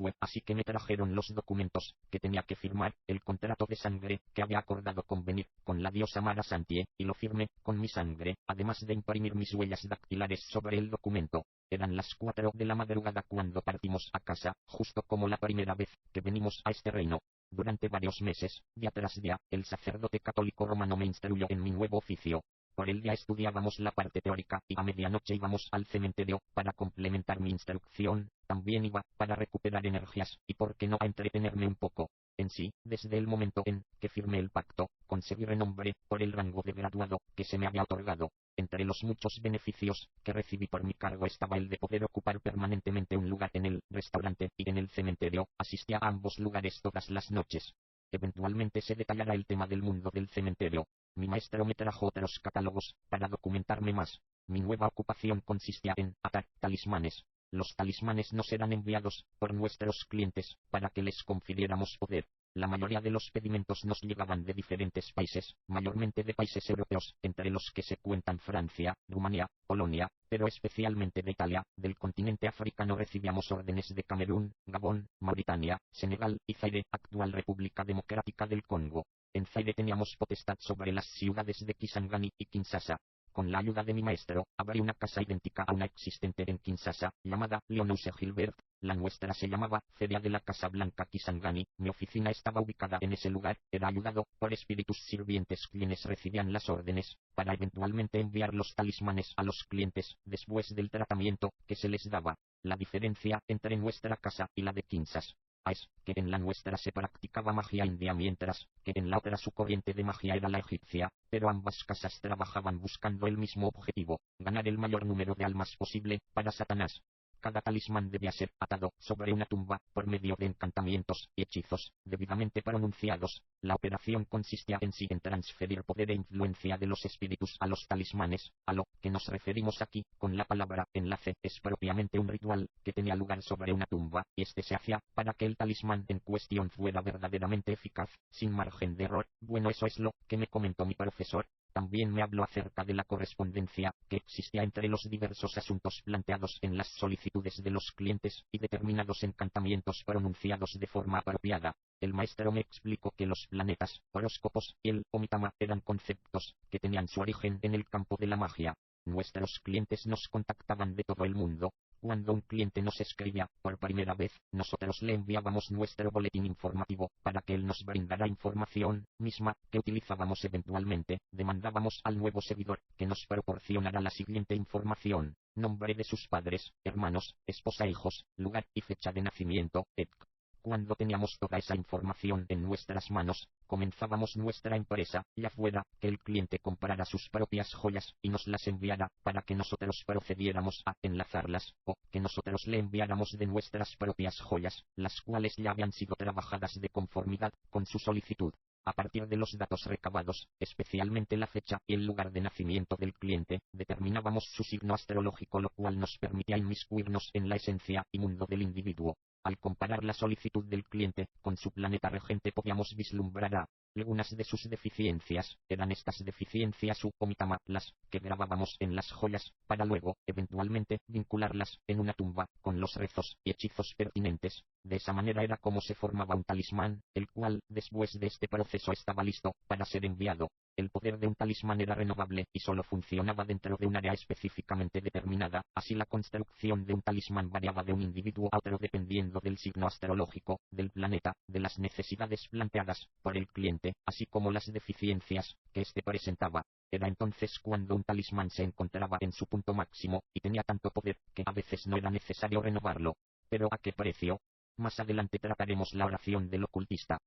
fue así que me trajeron los documentos que tenía que firmar, el contrato de sangre que había acordado convenir con la diosa Mara Santie, y lo firmé con mi sangre, además de imprimir mis huellas dactilares sobre el documento. Eran las 4 de la madrugada cuando partimos a casa, justo como la primera vez que venimos a este reino. Durante varios meses, día tras día, el sacerdote católico romano me instruyó en mi nuevo oficio. Por el día estudiábamos la parte teórica y a medianoche íbamos al cementerio para complementar mi instrucción. También iba para recuperar energías y por qué no a entretenerme un poco. En sí, desde el momento en que firmé el pacto, conseguí renombre por el rango de graduado que se me había otorgado. Entre los muchos beneficios que recibí por mi cargo estaba el de poder ocupar permanentemente un lugar en el restaurante y en el cementerio. Asistía a ambos lugares todas las noches. Eventualmente se detallará el tema del mundo del cementerio. Mi maestro me trajo otros catálogos para documentarme más. Mi nueva ocupación consistía en atar talismanes. Los talismanes nos eran enviados por nuestros clientes para que les confiriéramos poder. La mayoría de los pedimentos nos llegaban de diferentes países, mayormente de países europeos, entre los que se cuentan Francia, Rumanía, Polonia, pero especialmente de Italia. Del continente africano recibíamos órdenes de Camerún, Gabón, Mauritania, Senegal y Zaire, actual República Democrática del Congo. En Zaire teníamos potestad sobre las ciudades de Kisangani y Kinshasa. Con la ayuda de mi maestro, abrí una casa idéntica a una existente en Kinshasa, llamada Leonouse Gilbert. La nuestra se llamaba Feria de la Casa Blanca Kisangani. Mi oficina estaba ubicada en ese lugar. Era ayudado por espíritus sirvientes quienes recibían las órdenes para eventualmente enviar los talismanes a los clientes después del tratamiento que se les daba. La diferencia entre nuestra casa y la de Kinshasa es que en la nuestra se practicaba magia india mientras que en la otra su corriente de magia era la egipcia, pero ambas casas trabajaban buscando el mismo objetivo, ganar el mayor número de almas posible para Satanás. Cada talismán debía ser atado sobre una tumba por medio de encantamientos y hechizos debidamente pronunciados. La operación consistía en sí en transferir poder e influencia de los espíritus a los talismanes. A lo que nos referimos aquí con la palabra enlace es propiamente un ritual que tenía lugar sobre una tumba, y este se hacía para que el talismán en cuestión fuera verdaderamente eficaz, sin margen de error. Bueno, eso es lo que me comentó mi profesor. También me habló acerca de la correspondencia que existía entre los diversos asuntos planteados en las solicitudes de los clientes y determinados encantamientos pronunciados de forma apropiada. El maestro me explicó que los planetas, horóscopos y el omitama eran conceptos que tenían su origen en el campo de la magia. Nuestros clientes nos contactaban de todo el mundo. Cuando un cliente nos escribía por primera vez, nosotros le enviábamos nuestro boletín informativo para que él nos brindara información misma que utilizábamos eventualmente. Demandábamos al nuevo seguidor que nos proporcionara la siguiente información: nombre de sus padres, hermanos, esposa, hijos, lugar y fecha de nacimiento, etc. Cuando teníamos toda esa información en nuestras manos, comenzábamos nuestra empresa, ya fuera que el cliente comprara sus propias joyas y nos las enviara para que nosotros procediéramos a enlazarlas, o que nosotros le enviáramos de nuestras propias joyas, las cuales ya habían sido trabajadas de conformidad con su solicitud. A partir de los datos recabados, especialmente la fecha y el lugar de nacimiento del cliente, determinábamos su signo astrológico, lo cual nos permitía inmiscuirnos en la esencia y mundo del individuo. Al comparar la solicitud del cliente con su planeta regente podíamos vislumbrar algunas de sus deficiencias. Eran estas deficiencias u omitama las que grabábamos en las joyas, para luego, eventualmente, vincularlas en una tumba con los rezos y hechizos pertinentes. De esa manera era como se formaba un talismán, el cual, después de este proceso, estaba listo para ser enviado. El poder de un talismán era renovable y solo funcionaba dentro de un área específicamente determinada. Así la construcción de un talismán variaba de un individuo a otro dependiendo del signo astrológico, del planeta, de las necesidades planteadas por el cliente, así como las deficiencias que éste presentaba. Era entonces cuando un talismán se encontraba en su punto máximo y tenía tanto poder que a veces no era necesario renovarlo. ¿Pero a qué precio? Más adelante trataremos la oración del ocultista.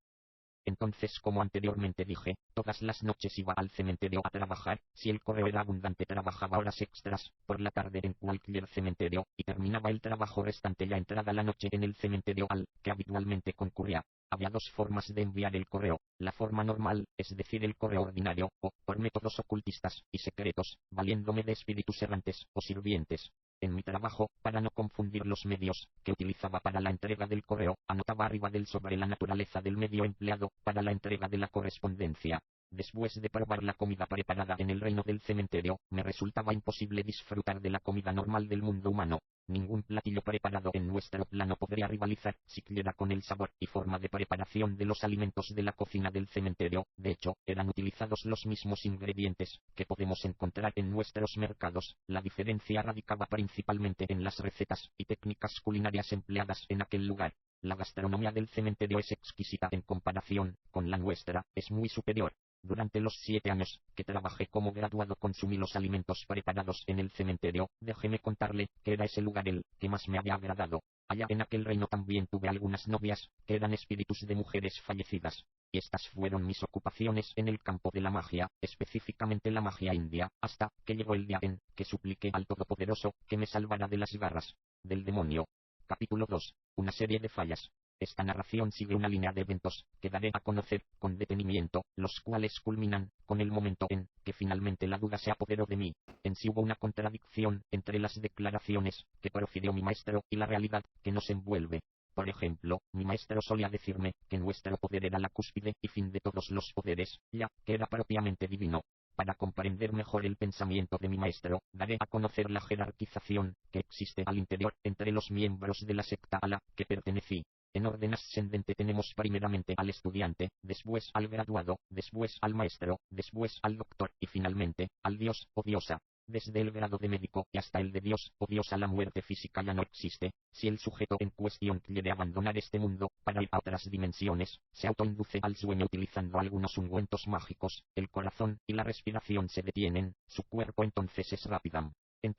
Entonces, como anteriormente dije, todas las noches iba al cementerio a trabajar. Si el correo era abundante, trabajaba horas extras por la tarde en cualquier cementerio, y terminaba el trabajo restante ya entrada la noche en el cementerio al que habitualmente concurría. Había dos formas de enviar el correo: la forma normal, es decir, el correo ordinario, o por métodos ocultistas y secretos, valiéndome de espíritus errantes o sirvientes. En mi trabajo, para no confundir los medios que utilizaba para la entrega del correo, anotaba arriba del sobre la naturaleza del medio empleado para la entrega de la correspondencia. Después de probar la comida preparada en el reino del cementerio, me resultaba imposible disfrutar de la comida normal del mundo humano. Ningún platillo preparado en nuestro plano podría rivalizar siquiera con el sabor y forma de preparación de los alimentos de la cocina del cementerio. De hecho, eran utilizados los mismos ingredientes que podemos encontrar en nuestros mercados. La diferencia radicaba principalmente en las recetas y técnicas culinarias empleadas en aquel lugar. La gastronomía del cementerio es exquisita en comparación con la nuestra, es muy superior. Durante los 7 años que trabajé como graduado consumí los alimentos preparados en el cementerio. Déjeme contarle que era ese lugar el que más me había agradado. Allá en aquel reino también tuve algunas novias, que eran espíritus de mujeres fallecidas. Y estas fueron mis ocupaciones en el campo de la magia, específicamente la magia india, hasta que llegó el día en que supliqué al Todopoderoso que me salvara de las garras del demonio. Capítulo 2. Una serie de fallas. Esta narración sigue una línea de eventos que daré a conocer con detenimiento, los cuales culminan con el momento en que finalmente la duda se apoderó de mí. En sí hubo una contradicción entre las declaraciones que profirió mi maestro y la realidad que nos envuelve. Por ejemplo, mi maestro solía decirme que nuestro poder era la cúspide y fin de todos los poderes, ya que era propiamente divino. Para comprender mejor el pensamiento de mi maestro, daré a conocer la jerarquización que existe al interior entre los miembros de la secta a la que pertenecí. En orden ascendente tenemos primeramente al estudiante, después al graduado, después al maestro, después al doctor y finalmente al dios o diosa. Desde el grado de médico y hasta el de dios o diosa la muerte física ya no existe. Si el sujeto en cuestión quiere abandonar este mundo para ir a otras dimensiones, se autoinduce al sueño utilizando algunos ungüentos mágicos, el corazón y la respiración se detienen, su cuerpo entonces es rápidamente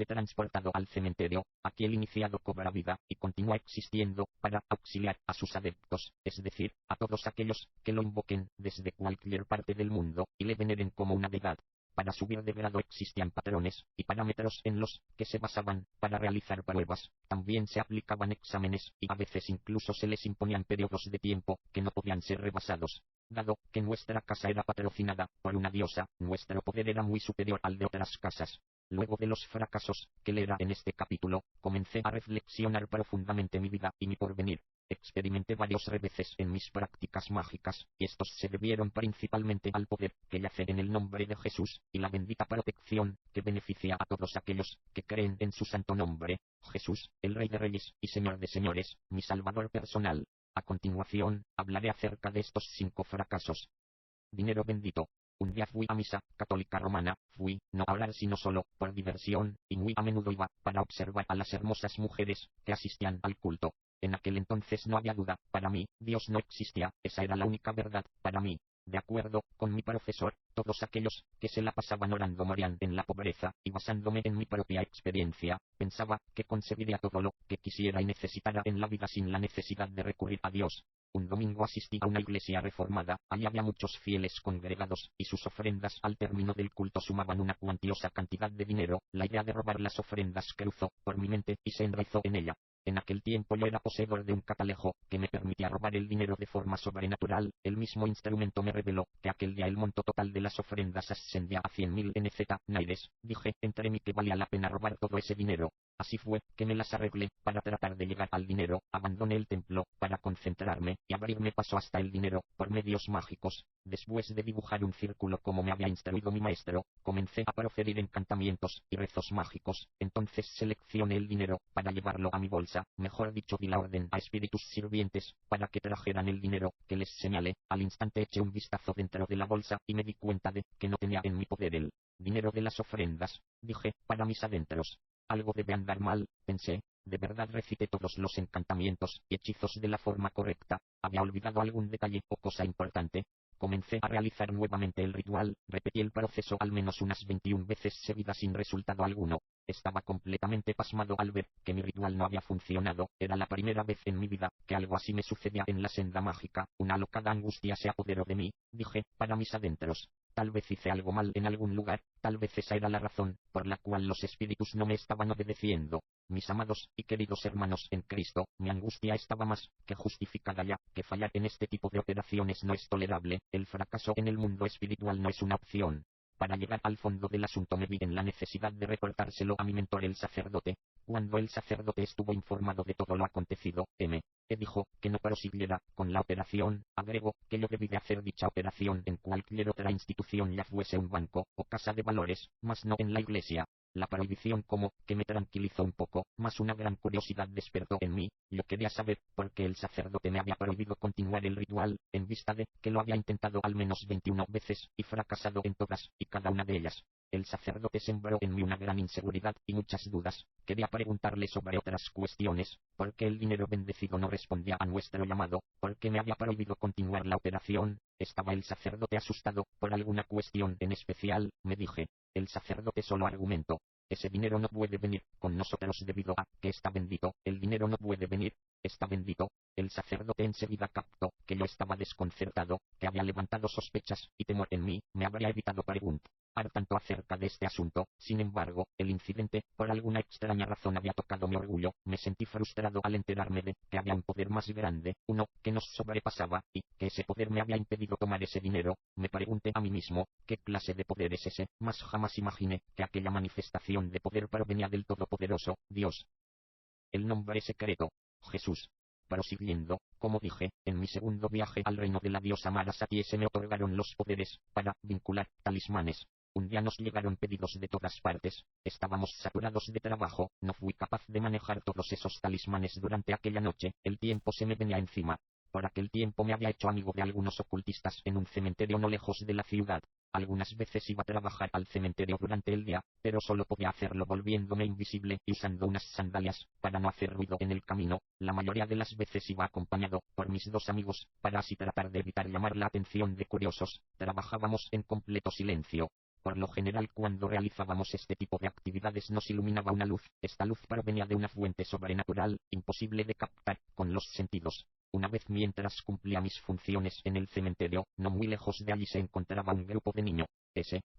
transportado al cementerio. Aquí el iniciado cobra vida y continúa existiendo para auxiliar a sus adeptos, es decir, a todos aquellos que lo invoquen desde cualquier parte del mundo y le veneren como una deidad. Para subir de grado existían patrones y parámetros en los que se basaban para realizar pruebas. También se aplicaban exámenes y a veces incluso se les imponían periodos de tiempo que no podían ser rebasados. Dado que nuestra casa era patrocinada por una diosa, nuestro poder era muy superior al de otras casas. Luego de los fracasos que leerá en este capítulo, comencé a reflexionar profundamente mi vida y mi porvenir. Experimenté varios reveses en mis prácticas mágicas, y estos se debieron principalmente al poder que yace en el nombre de Jesús, y la bendita protección que beneficia a todos aquellos que creen en su santo nombre. Jesús, el Rey de Reyes y Señor de Señores, mi Salvador personal. A continuación, hablaré acerca de estos 5 fracasos. Dinero bendito. Un día fui a misa católica romana, fui, no a orar sino solo por diversión, y muy a menudo iba para observar a las hermosas mujeres que asistían al culto. En aquel entonces no había duda, para mí, Dios no existía, esa era la única verdad, para mí. De acuerdo con mi profesor, todos aquellos que se la pasaban orando morían en la pobreza, y basándome en mi propia experiencia, pensaba que conseguiría todo lo que quisiera y necesitara en la vida sin la necesidad de recurrir a Dios. Un domingo asistí a una iglesia reformada, allí había muchos fieles congregados, y sus ofrendas al término del culto sumaban una cuantiosa cantidad de dinero. La idea de robar las ofrendas cruzó por mi mente y se enraizó en ella. En aquel tiempo yo era poseedor de un catalejo que me permitía robar el dinero de forma sobrenatural. El mismo instrumento me reveló que aquel día el monto total de las ofrendas ascendía a 100.000 NZ naires. Dije entre mí que valía la pena robar todo ese dinero. Así fue que me las arreglé para tratar de llegar al dinero. Abandoné el templo para concentrarme y abrirme paso hasta el dinero por medios mágicos. Después de dibujar un círculo como me había instruido mi maestro, comencé a proferir encantamientos y rezos mágicos. Entonces seleccioné el dinero para llevarlo a mi bolsa, mejor dicho di la orden a espíritus sirvientes para que trajeran el dinero que les señalé. Al instante eché un vistazo dentro de la bolsa y me di cuenta de que no tenía en mi poder el dinero de las ofrendas. Dije, para mis adentros, algo debe andar mal, pensé. De verdad recité todos los encantamientos y hechizos de la forma correcta. ¿Había olvidado algún detalle o cosa importante? Comencé a realizar nuevamente el ritual, repetí el proceso al menos unas 21 veces seguidas sin resultado alguno. Estaba completamente pasmado al ver que mi ritual no había funcionado. Era la primera vez en mi vida que algo así me sucedía en la senda mágica. Una alocada angustia se apoderó de mí. Dije, para mis adentros, tal vez hice algo mal en algún lugar, tal vez esa era la razón por la cual los espíritus no me estaban obedeciendo. Mis amados y queridos hermanos en Cristo, mi angustia estaba más que justificada ya que fallar en este tipo de operaciones no es tolerable. El fracaso en el mundo espiritual no es una opción. Para llegar al fondo del asunto me vi en la necesidad de reportárselo a mi mentor el sacerdote. Cuando el sacerdote estuvo informado de todo lo acontecido, me dijo que no prosiguiera con la operación. Agregó que yo debí de hacer dicha operación en cualquier otra institución, ya fuese un banco o casa de valores, mas no en la iglesia. La prohibición como que me tranquilizó un poco, mas una gran curiosidad despertó en mí. Yo quería saber por qué el sacerdote me había prohibido continuar el ritual, en vista de que lo había intentado al menos 21 veces y fracasado en todas y cada una de ellas. El sacerdote sembró en mí una gran inseguridad y muchas dudas. Quería preguntarle sobre otras cuestiones: ¿por qué el dinero bendecido no respondía a nuestro llamado? ¿Por qué me había prohibido continuar la operación? ¿Estaba el sacerdote asustado por alguna cuestión en especial? Me dije. El sacerdote solo argumentó: ese dinero no puede venir con nosotros debido a que está bendito. El dinero no puede venir, está bendito. El sacerdote enseguida captó que yo estaba desconcertado, que había levantado sospechas y temor en mí. Me habría evitado preguntar tanto acerca de este asunto. Sin embargo, el incidente, por alguna extraña razón, había tocado mi orgullo. Me sentí frustrado al enterarme de que había un poder más grande, uno que nos sobrepasaba, y que ese poder me había impedido tomar ese dinero. Me pregunté a mí mismo: ¿qué clase de poder es ese? Mas jamás imaginé que aquella manifestación de poder provenía del Todopoderoso, Dios. El nombre secreto: Jesús. Prosiguiendo, como dije, en mi segundo viaje al reino de la diosa Mara Satie se me otorgaron los poderes para vincular talismanes. Un día nos llegaron pedidos de todas partes. Estábamos saturados de trabajo, no fui capaz de manejar todos esos talismanes durante aquella noche. El tiempo se me venía encima. Por aquel tiempo me había hecho amigo de algunos ocultistas en un cementerio no lejos de la ciudad. Algunas veces iba a trabajar al cementerio durante el día, pero solo podía hacerlo volviéndome invisible y usando unas sandalias para no hacer ruido en el camino. La mayoría de las veces iba acompañado por mis dos amigos, para así tratar de evitar llamar la atención de curiosos. Trabajábamos en completo silencio. Por lo general, cuando realizábamos este tipo de actividades nos iluminaba una luz. Esta luz provenía de una fuente sobrenatural, imposible de captar con los sentidos. Una vez, mientras cumplía mis funciones en el cementerio, no muy lejos de allí se encontraba un grupo de niños,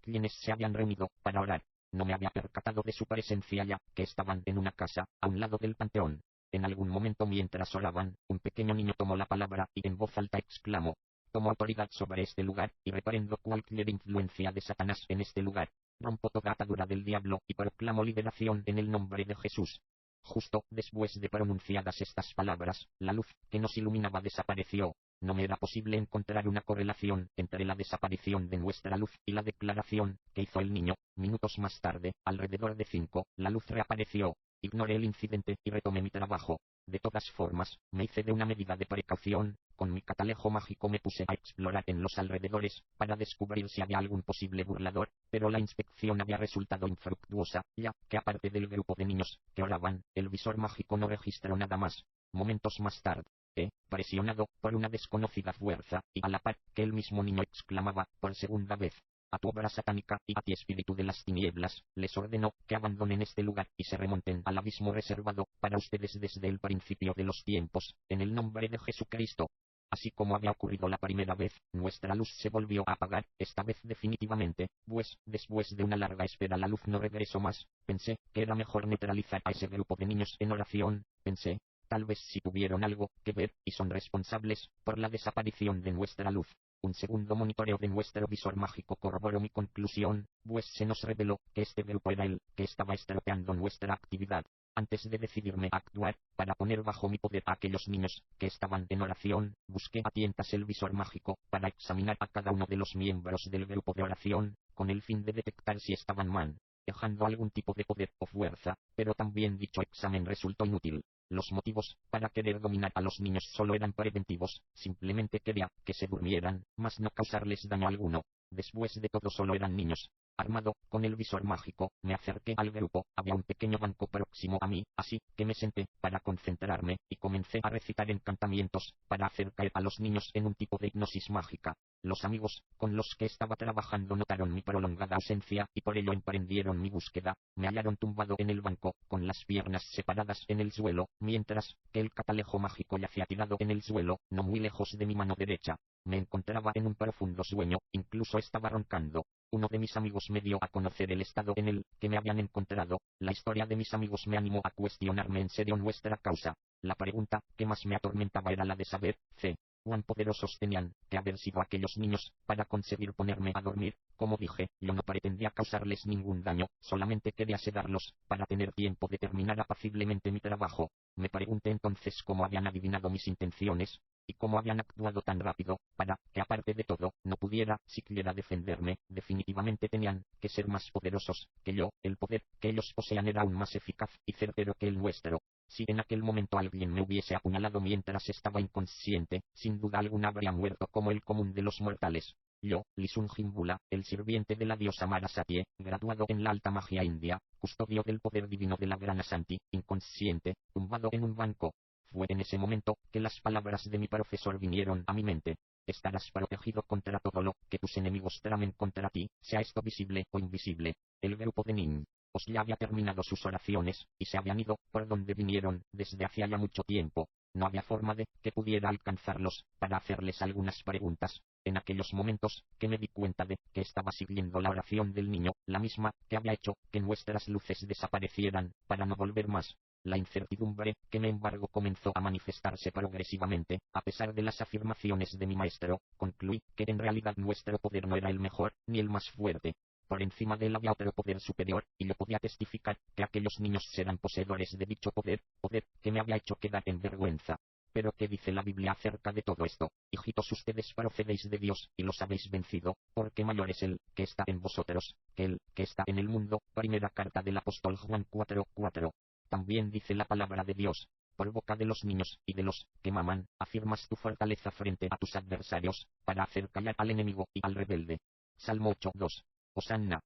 quienes se habían reunido para orar. No me había percatado de su presencia ya que estaban en una casa, a un lado del panteón. En algún momento, mientras oraban, un pequeño niño tomó la palabra y en voz alta exclamó: tomo autoridad sobre este lugar, y reprendo cualquier influencia de Satanás en este lugar. Rompo toda atadura del diablo, y proclamo liberación en el nombre de Jesús. Justo después de pronunciadas estas palabras, la luz que nos iluminaba desapareció. No me era posible encontrar una correlación entre la desaparición de nuestra luz y la declaración que hizo el niño. Minutos más tarde, alrededor de 5, la luz reapareció. Ignoré el incidente y retomé mi trabajo. De todas formas, me hice de una medida de precaución. Con mi catalejo mágico me puse a explorar en los alrededores, para descubrir si había algún posible burlador, pero la inspección había resultado infructuosa, ya que aparte del grupo de niños que oraban, el visor mágico no registró nada más. Momentos más tarde, presionado por una desconocida fuerza, y a la par que el mismo niño exclamaba por segunda vez: a tu obra satánica y a ti, espíritu de las tinieblas, les ordenó que abandonen este lugar y se remonten al abismo reservado para ustedes desde el principio de los tiempos, en el nombre de Jesucristo. Así como había ocurrido la primera vez, nuestra luz se volvió a apagar, esta vez definitivamente, pues, después de una larga espera la luz no regresó más. Pensé que era mejor neutralizar a ese grupo de niños en oración. Pensé, tal vez si tuvieron algo que ver, y son responsables por la desaparición de nuestra luz. Un segundo monitoreo de nuestro visor mágico corroboró mi conclusión, pues se nos reveló que este grupo era el que estaba estropeando nuestra actividad. Antes de decidirme a actuar, para poner bajo mi poder a aquellos niños que estaban en oración, busqué a tientas el visor mágico para examinar a cada uno de los miembros del grupo de oración, con el fin de detectar si estaban manejando algún tipo de poder o fuerza, pero también dicho examen resultó inútil. Los motivos para querer dominar a los niños solo eran preventivos. Simplemente quería que se durmieran, mas no causarles daño alguno. Después de todo, solo eran niños. Armado con el visor mágico, me acerqué al grupo. Había un pequeño banco próximo a mí, así que me senté para concentrarme, y comencé a recitar encantamientos para hacer caer a los niños en un tipo de hipnosis mágica. Los amigos con los que estaba trabajando notaron mi prolongada ausencia, y por ello emprendieron mi búsqueda. Me hallaron tumbado en el banco, con las piernas separadas en el suelo, mientras que el catalejo mágico yacía tirado en el suelo, no muy lejos de mi mano derecha. Me encontraba en un profundo sueño, incluso estaba roncando. Uno de mis amigos me dio a conocer el estado en el que me habían encontrado. La historia de mis amigos me animó a cuestionarme en serio nuestra causa. La pregunta que más me atormentaba era la de saber, cuán poderosos tenían que haber sido aquellos niños para conseguir ponerme a dormir. Como dije, yo no pretendía causarles ningún daño, solamente quería sedarlos, para tener tiempo de terminar apaciblemente mi trabajo. Me pregunté entonces cómo habían adivinado mis intenciones, y cómo habían actuado tan rápido, para que aparte de todo, no pudiera siquiera defenderme. Definitivamente tenían que ser más poderosos que yo, el poder que ellos poseían era aún más eficaz y certero que el nuestro. Si en aquel momento alguien me hubiese apuñalado mientras estaba inconsciente, sin duda alguna habría muerto como el común de los mortales. Yo, Lisun Jimbula, el sirviente de la diosa Mara Satie, graduado en la alta magia india, custodio del poder divino de la gran Asanti, inconsciente, tumbado en un banco. Fue en ese momento que las palabras de mi profesor vinieron a mi mente. Estarás protegido contra todo lo que tus enemigos tramen contra ti, sea esto visible o invisible. El grupo de Nin os ya había terminado sus oraciones, y se habían ido por donde vinieron desde hacía ya mucho tiempo. No había forma de que pudiera alcanzarlos para hacerles algunas preguntas. En aquellos momentos que me di cuenta de que estaba siguiendo la oración del niño, la misma que había hecho que nuestras luces desaparecieran para no volver más. La incertidumbre que me embargo comenzó a manifestarse progresivamente. A pesar de las afirmaciones de mi maestro, concluí que en realidad nuestro poder no era el mejor, ni el más fuerte. Por encima de él había otro poder superior, y yo podía testificar que aquellos niños serán poseedores de dicho poder, poder que me había hecho quedar en vergüenza. Pero ¿qué dice la Biblia acerca de todo esto? Hijitos, ustedes procedéis de Dios, y los habéis vencido, porque mayor es el que está en vosotros, que el que está en el mundo. Primera carta del apóstol Juan 4:4. También dice la palabra de Dios: por boca de los niños y de los que maman, afirmas tu fortaleza frente a tus adversarios, para hacer callar al enemigo y al rebelde. Salmo 8:2. Hosanna.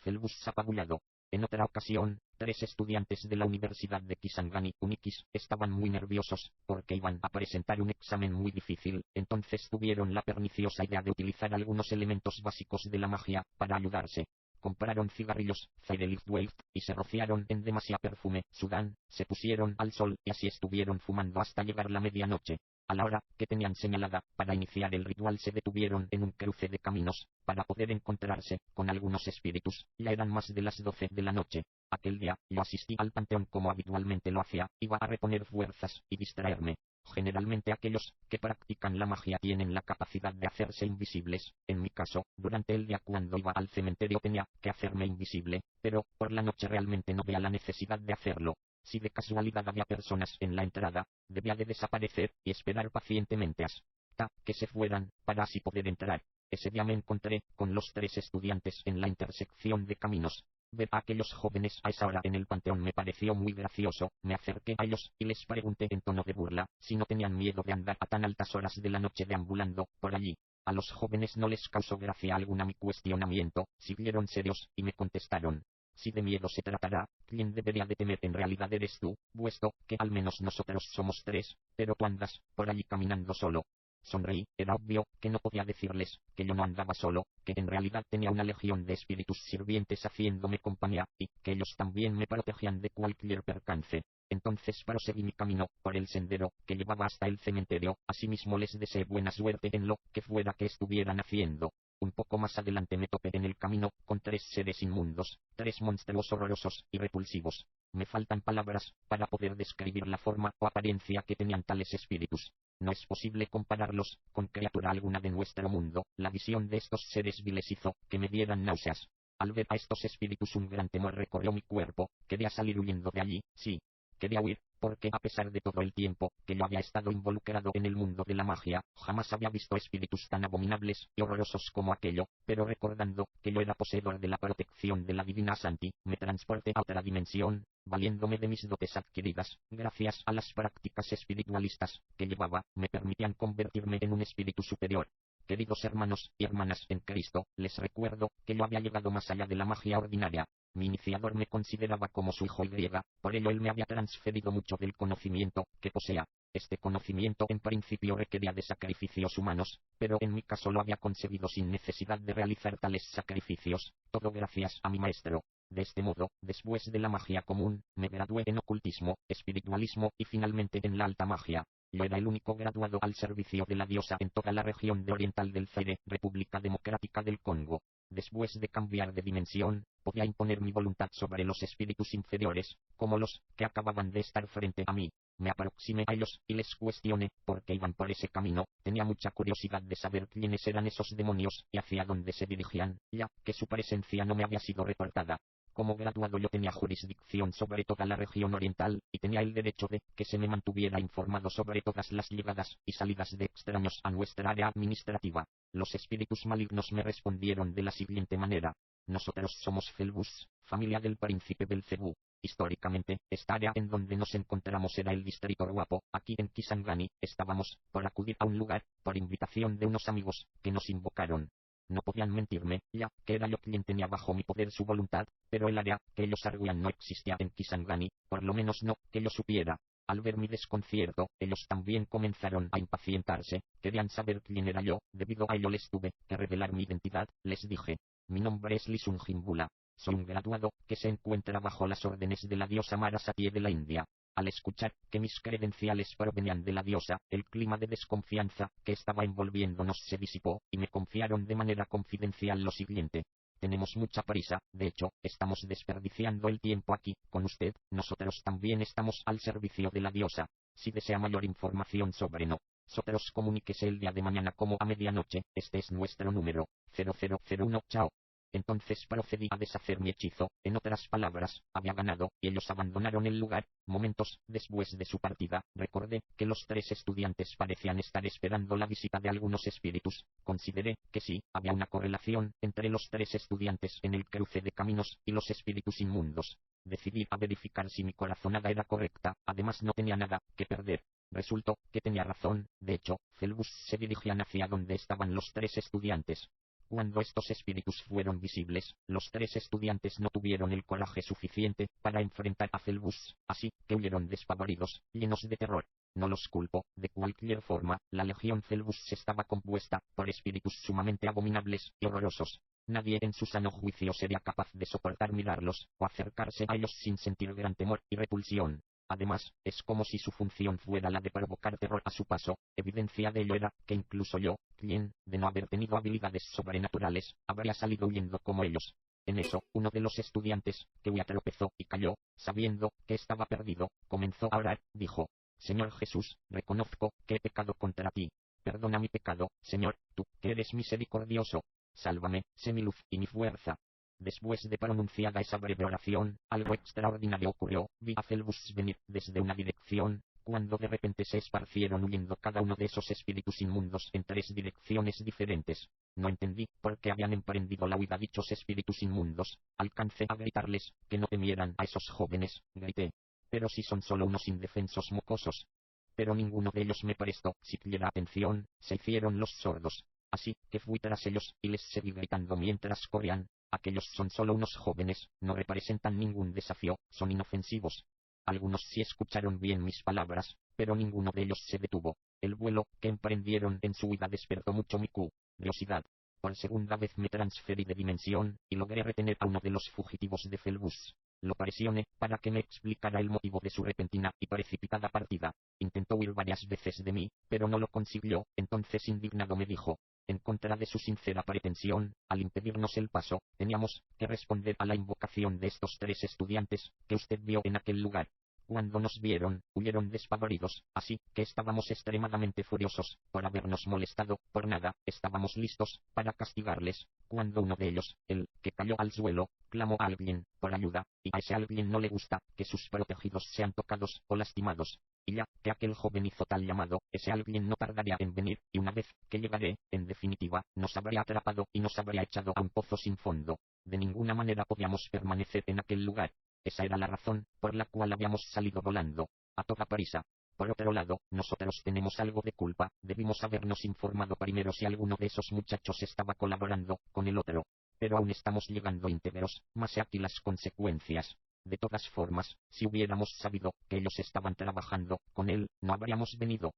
Celbus apabullado. En otra ocasión, 3 estudiantes de la Universidad de Kisangani, Unikis, estaban muy nerviosos, porque iban a presentar un examen muy difícil. Entonces tuvieron la perniciosa idea de utilizar algunos elementos básicos de la magia para ayudarse. Compraron cigarrillos, Firelift, y se rociaron en demasiado perfume, Sudán, se pusieron al sol y así estuvieron fumando hasta llegar la medianoche. A la hora que tenían señalada para iniciar el ritual se detuvieron en un cruce de caminos, para poder encontrarse con algunos espíritus. Ya eran más de las 12 de la noche. Aquel día, yo asistí al panteón como habitualmente lo hacía, iba a reponer fuerzas y distraerme. Generalmente aquellos que practican la magia tienen la capacidad de hacerse invisibles. En mi caso, durante el día cuando iba al cementerio tenía que hacerme invisible, pero por la noche realmente no veía la necesidad de hacerlo. Si de casualidad había personas en la entrada, debía de desaparecer y esperar pacientemente hasta que se fueran, para así poder entrar. Ese día me encontré con los 3 estudiantes en la intersección de caminos. Ver a aquellos jóvenes a esa hora en el panteón me pareció muy gracioso. Me acerqué a ellos y les pregunté en tono de burla si no tenían miedo de andar a tan altas horas de la noche deambulando por allí. A los jóvenes no les causó gracia alguna mi cuestionamiento, siguieron serios y me contestaron: si de miedo se tratará, ¿quién debería de temer en realidad eres tú, puesto que al menos nosotros somos 3, pero tú andas por allí caminando solo? Sonreí. Era obvio que no podía decirles que yo no andaba solo, que en realidad tenía una legión de espíritus sirvientes haciéndome compañía, y que ellos también me protegían de cualquier percance. Entonces proseguí mi camino por el sendero que llevaba hasta el cementerio. Asimismo les deseé buena suerte en lo que fuera que estuvieran haciendo. Un poco más adelante me topé en el camino con 3 seres inmundos, 3 monstruos horrorosos y repulsivos. Me faltan palabras para poder describir la forma o apariencia que tenían tales espíritus. No es posible compararlos con criatura alguna de nuestro mundo. La visión de estos seres viles hizo que me dieran náuseas. Al ver a estos espíritus un gran temor recorrió mi cuerpo. Quería salir huyendo de allí, sí. Quería huir, porque a pesar de todo el tiempo que yo había estado involucrado en el mundo de la magia, jamás había visto espíritus tan abominables y horrorosos como aquello. Pero recordando que yo era poseedor de la protección de la divina Santi, me transporté a otra dimensión, valiéndome de mis dotes adquiridas, gracias a las prácticas espiritualistas que llevaba, me permitían convertirme en un espíritu superior. Queridos hermanos y hermanas en Cristo, les recuerdo que yo había llegado más allá de la magia ordinaria. Mi iniciador me consideraba como su hijo y por ello él me había transferido mucho del conocimiento que posea. Este conocimiento en principio requería de sacrificios humanos, pero en mi caso lo había conseguido sin necesidad de realizar tales sacrificios, todo gracias a mi maestro. De este modo, después de la magia común, me gradué en ocultismo, espiritualismo y finalmente en la alta magia. Yo era el único graduado al servicio de la diosa en toda la región de Oriental del Zaire, República Democrática del Congo. Después de cambiar de dimensión, podía imponer mi voluntad sobre los espíritus inferiores, como los que acababan de estar frente a mí. Me aproximé a ellos y les cuestioné por qué iban por ese camino. Tenía mucha curiosidad de saber quiénes eran esos demonios y hacia dónde se dirigían, ya que su presencia no me había sido reportada. Como graduado yo tenía jurisdicción sobre toda la región oriental, y tenía el derecho de que se me mantuviera informado sobre todas las llegadas y salidas de extraños a nuestra área administrativa. Los espíritus malignos me respondieron de la siguiente manera: nosotros somos Felbus, familia del príncipe Belcebú. Históricamente, esta área en donde nos encontramos era el distrito Ruapo. Aquí en Kisangani, estábamos por acudir a un lugar, por invitación de unos amigos, que nos invocaron. No podían mentirme, ya que era yo quien tenía bajo mi poder su voluntad, pero el área que ellos arguían no existía en Kisangani, por lo menos no que yo supiera. Al ver mi desconcierto, ellos también comenzaron a impacientarse, querían saber quién era yo. Debido a ello les tuve que revelar mi identidad. Les dije: mi nombre es Lisun Jimbula. Soy un graduado que se encuentra bajo las órdenes de la diosa Mara Satie de la India. Al escuchar que mis credenciales provenían de la diosa, el clima de desconfianza que estaba envolviéndonos se disipó, y me confiaron de manera confidencial lo siguiente: tenemos mucha prisa, de hecho, estamos desperdiciando el tiempo aquí, con usted. Nosotros también estamos al servicio de la diosa. Si desea mayor información sobre nosotros, comuníquese el día de mañana como a medianoche. Este es nuestro número, 0001. Chao. Entonces procedí a deshacer mi hechizo. En otras palabras, había ganado, y ellos abandonaron el lugar. Momentos después de su partida, recordé que los 3 estudiantes parecían estar esperando la visita de algunos espíritus. Consideré que sí, había una correlación entre los 3 estudiantes en el cruce de caminos y los espíritus inmundos. Decidí a verificar si mi corazonada era correcta. Además, no tenía nada que perder. Resultó que tenía razón. De hecho, Felbus se dirigían hacia donde estaban los 3 estudiantes. Cuando estos espíritus fueron visibles, los 3 estudiantes no tuvieron el coraje suficiente para enfrentar a Felbus, así que huyeron despavoridos, llenos de terror. No los culpo. De cualquier forma, la legión Felbus estaba compuesta por espíritus sumamente abominables y horrorosos. Nadie en su sano juicio sería capaz de soportar mirarlos, o acercarse a ellos sin sentir gran temor y repulsión. Además, es como si su función fuera la de provocar terror a su paso. Evidencia de ello era que incluso yo, quien, de no haber tenido habilidades sobrenaturales, habría salido huyendo como ellos. En eso, uno de los estudiantes, que huía, tropezó y cayó. Sabiendo que estaba perdido, comenzó a orar. Dijo: Señor Jesús, reconozco que he pecado contra ti. Perdona mi pecado, Señor, tú, que eres misericordioso. Sálvame, sé mi luz y mi fuerza. Después de pronunciada esa breve oración, algo extraordinario ocurrió. Vi a Felbus venir desde una dirección, cuando de repente se esparcieron huyendo cada uno de esos espíritus inmundos en 3 direcciones diferentes. No entendí por qué habían emprendido la huida dichos espíritus inmundos. Alcancé a gritarles que no temieran a esos jóvenes. Grité: pero si son solo unos indefensos mocosos. Pero ninguno de ellos me prestó siquiera atención. Se hicieron los sordos. Así que fui tras ellos y les seguí gritando mientras corrían: aquellos son solo unos jóvenes, no representan ningún desafío, son inofensivos. Algunos sí escucharon bien mis palabras, pero ninguno de ellos se detuvo. El vuelo que emprendieron en su huida despertó mucho mi curiosidad. Por segunda vez me transferí de dimensión, y logré retener a uno de los fugitivos de Felbus. Lo presioné para que me explicara el motivo de su repentina y precipitada partida. Intentó huir varias veces de mí, pero no lo consiguió. Entonces, indignado, me dijo: en contra de su sincera pretensión, al impedirnos el paso, teníamos que responder a la invocación de estos 3 estudiantes que usted vio en aquel lugar. Cuando nos vieron, huyeron despavoridos, así que estábamos extremadamente furiosos por habernos molestado. Por nada, estábamos listos para castigarles, cuando uno de ellos, el que cayó al suelo, clamó a alguien por ayuda, y a ese alguien no le gusta que sus protegidos sean tocados o lastimados. Y ya que aquel joven hizo tal llamado, ese alguien no tardaría en venir, y una vez que llegare, en definitiva, nos habría atrapado y nos habría echado a un pozo sin fondo. De ninguna manera podíamos permanecer en aquel lugar. Esa era la razón por la cual habíamos salido volando, a toda prisa. Por otro lado, nosotros tenemos algo de culpa. Debimos habernos informado primero si alguno de esos muchachos estaba colaborando con el otro. Pero aún estamos llegando íntegros, mas he aquí las consecuencias. De todas formas, si hubiéramos sabido que ellos estaban trabajando con él, no habríamos venido.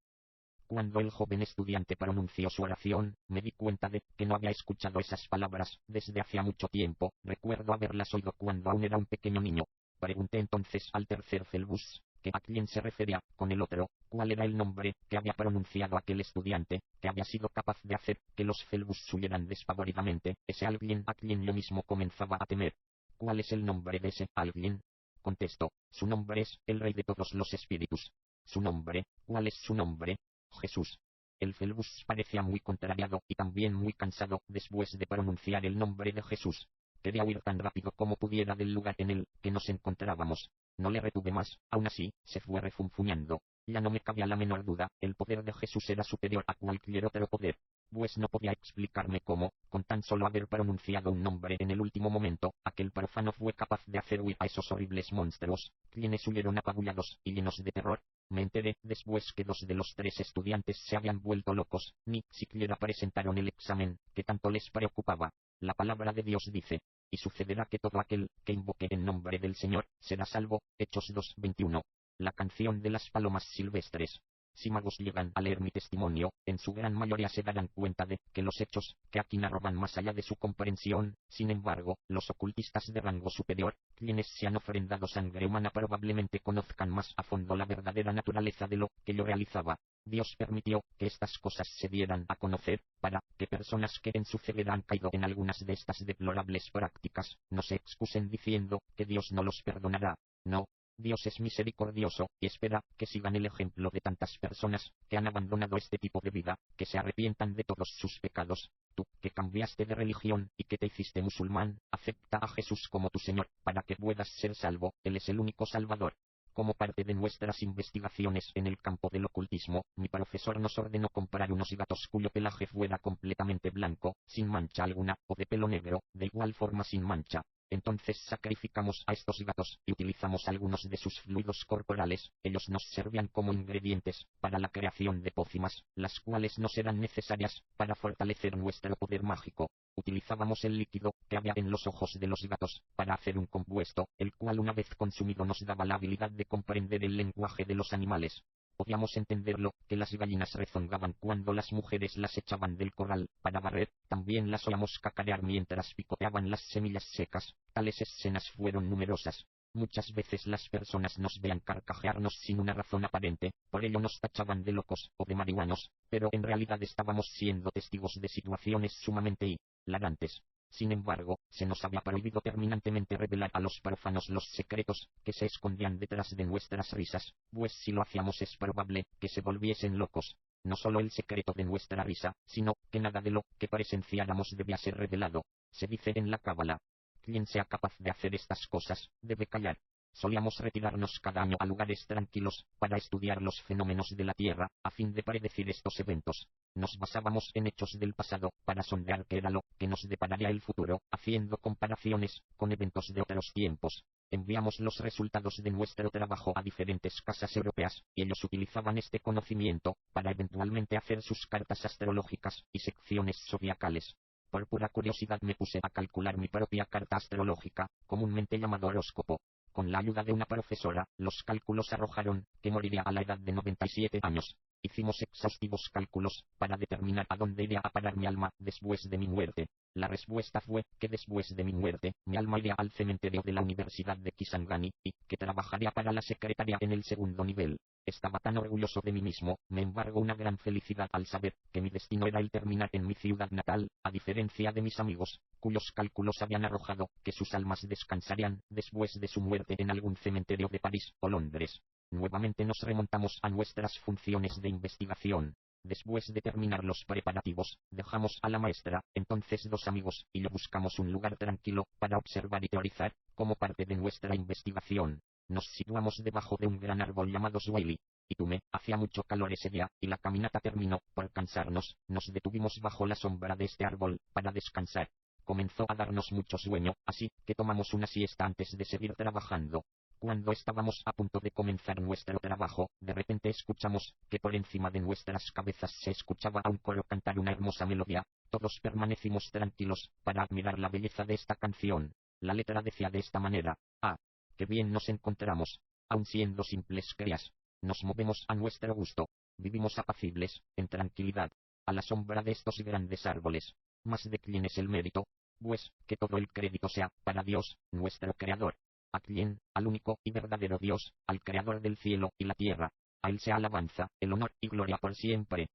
Cuando el joven estudiante pronunció su oración, me di cuenta de que no había escuchado esas palabras desde hacía mucho tiempo. Recuerdo haberlas oído cuando aún era un pequeño niño. Pregunté entonces al tercer Felbus, que a quién se refería con el otro, cuál era el nombre que había pronunciado aquel estudiante, que había sido capaz de hacer que los Felbus huyeran despavoridamente, ese alguien a quien yo mismo comenzaba a temer. ¿Cuál es el nombre de ese alguien? Contestó: su nombre es el Rey de todos los espíritus. Su nombre, ¿cuál es su nombre? Jesús. El Felbus parecía muy contrariado y también muy cansado después de pronunciar el nombre de Jesús. Quería huir tan rápido como pudiera del lugar en el que nos encontrábamos. No le retuve más, aún así, se fue refunfuñando. Ya no me cabía la menor duda, el poder de Jesús era superior a cualquier otro poder. Pues no podía explicarme cómo, con tan solo haber pronunciado un nombre en el último momento, aquel profano fue capaz de hacer huir a esos horribles monstruos, quienes huyeron apabullados y llenos de terror. Me enteré, después que 2 de los 3 estudiantes se habían vuelto locos, ni siquiera presentaron el examen, que tanto les preocupaba. La palabra de Dios dice: y sucederá que todo aquel que invoque en nombre del Señor, será salvo. Hechos 2:21. La canción de las palomas silvestres. Si magos llegan a leer mi testimonio, en su gran mayoría se darán cuenta de que los hechos que aquí narro van más allá de su comprensión. Sin embargo, los ocultistas de rango superior, quienes se han ofrendado sangre humana, probablemente conozcan más a fondo la verdadera naturaleza de lo que yo realizaba. Dios permitió que estas cosas se dieran a conocer, para que personas que en su ceguera han caído en algunas de estas deplorables prácticas, no se excusen diciendo que Dios no los perdonará. No. Dios es misericordioso, y espera que sigan el ejemplo de tantas personas que han abandonado este tipo de vida, que se arrepientan de todos sus pecados. Tú, que cambiaste de religión y que te hiciste musulmán, acepta a Jesús como tu Señor, para que puedas ser salvo. Él es el único Salvador. Como parte de nuestras investigaciones en el campo del ocultismo, mi profesor nos ordenó comprar unos gatos cuyo pelaje fuera completamente blanco, sin mancha alguna, o de pelo negro, de igual forma sin mancha. Entonces sacrificamos a estos gatos y utilizamos algunos de sus fluidos corporales. Ellos nos servían como ingredientes para la creación de pócimas, las cuales nos eran necesarias para fortalecer nuestro poder mágico. Utilizábamos el líquido que había en los ojos de los gatos para hacer un compuesto, el cual una vez consumido nos daba la habilidad de comprender el lenguaje de los animales. Podíamos entenderlo, que las gallinas rezongaban cuando las mujeres las echaban del corral para barrer. También las oíamos cacarear mientras picoteaban las semillas secas. Tales escenas fueron numerosas. Muchas veces las personas nos veían carcajearnos sin una razón aparente, por ello nos tachaban de locos o de marihuanos, pero en realidad estábamos siendo testigos de situaciones sumamente hilarantes. Sin embargo, se nos había prohibido terminantemente revelar a los profanos los secretos que se escondían detrás de nuestras risas, pues si lo hacíamos es probable que se volviesen locos. No solo el secreto de nuestra risa, sino que nada de lo que presenciáramos debía ser revelado. Se dice en la Cábala: quien sea capaz de hacer estas cosas, debe callar. Solíamos retirarnos cada año a lugares tranquilos, para estudiar los fenómenos de la Tierra, a fin de predecir estos eventos. Nos basábamos en hechos del pasado, para sondear qué era lo que nos depararía el futuro, haciendo comparaciones con eventos de otros tiempos. Enviamos los resultados de nuestro trabajo a diferentes casas europeas, y ellos utilizaban este conocimiento para eventualmente hacer sus cartas astrológicas y secciones zodiacales. Por pura curiosidad me puse a calcular mi propia carta astrológica, comúnmente llamado horóscopo. Con la ayuda de una profesora, los cálculos arrojaron que moriría a la edad de 97 años. Hicimos exhaustivos cálculos para determinar a dónde iría a parar mi alma después de mi muerte. La respuesta fue que después de mi muerte, mi alma iría al cementerio de la Universidad de Kisangani, y que trabajaría para la secretaria en el segundo nivel. Estaba tan orgulloso de mí mismo, me embargó una gran felicidad al saber que mi destino era el terminar en mi ciudad natal, a diferencia de mis amigos, cuyos cálculos habían arrojado que sus almas descansarían después de su muerte en algún cementerio de París o Londres. Nuevamente nos remontamos a nuestras funciones de investigación. Después de terminar los preparativos, dejamos a la maestra, entonces 2 amigos, y yo buscamos un lugar tranquilo para observar y teorizar, como parte de nuestra investigación. Nos situamos debajo de un gran árbol llamado Swaley. Y tume, hacía mucho calor ese día, y la caminata terminó por cansarnos. Nos detuvimos bajo la sombra de este árbol para descansar. Comenzó a darnos mucho sueño, así que tomamos una siesta antes de seguir trabajando. Cuando estábamos a punto de comenzar nuestro trabajo, de repente escuchamos que por encima de nuestras cabezas se escuchaba a un coro cantar una hermosa melodía. Todos permanecimos tranquilos para admirar la belleza de esta canción. La letra decía de esta manera: ah, qué bien nos encontramos, aun siendo simples crías. Nos movemos a nuestro gusto. Vivimos apacibles, en tranquilidad, a la sombra de estos grandes árboles. ¿Mas de quién es el mérito? Pues, que todo el crédito sea para Dios, nuestro Creador. ¿A quién? Al único y verdadero Dios, al Creador del cielo y la tierra. A Él sea alabanza, el honor y gloria por siempre.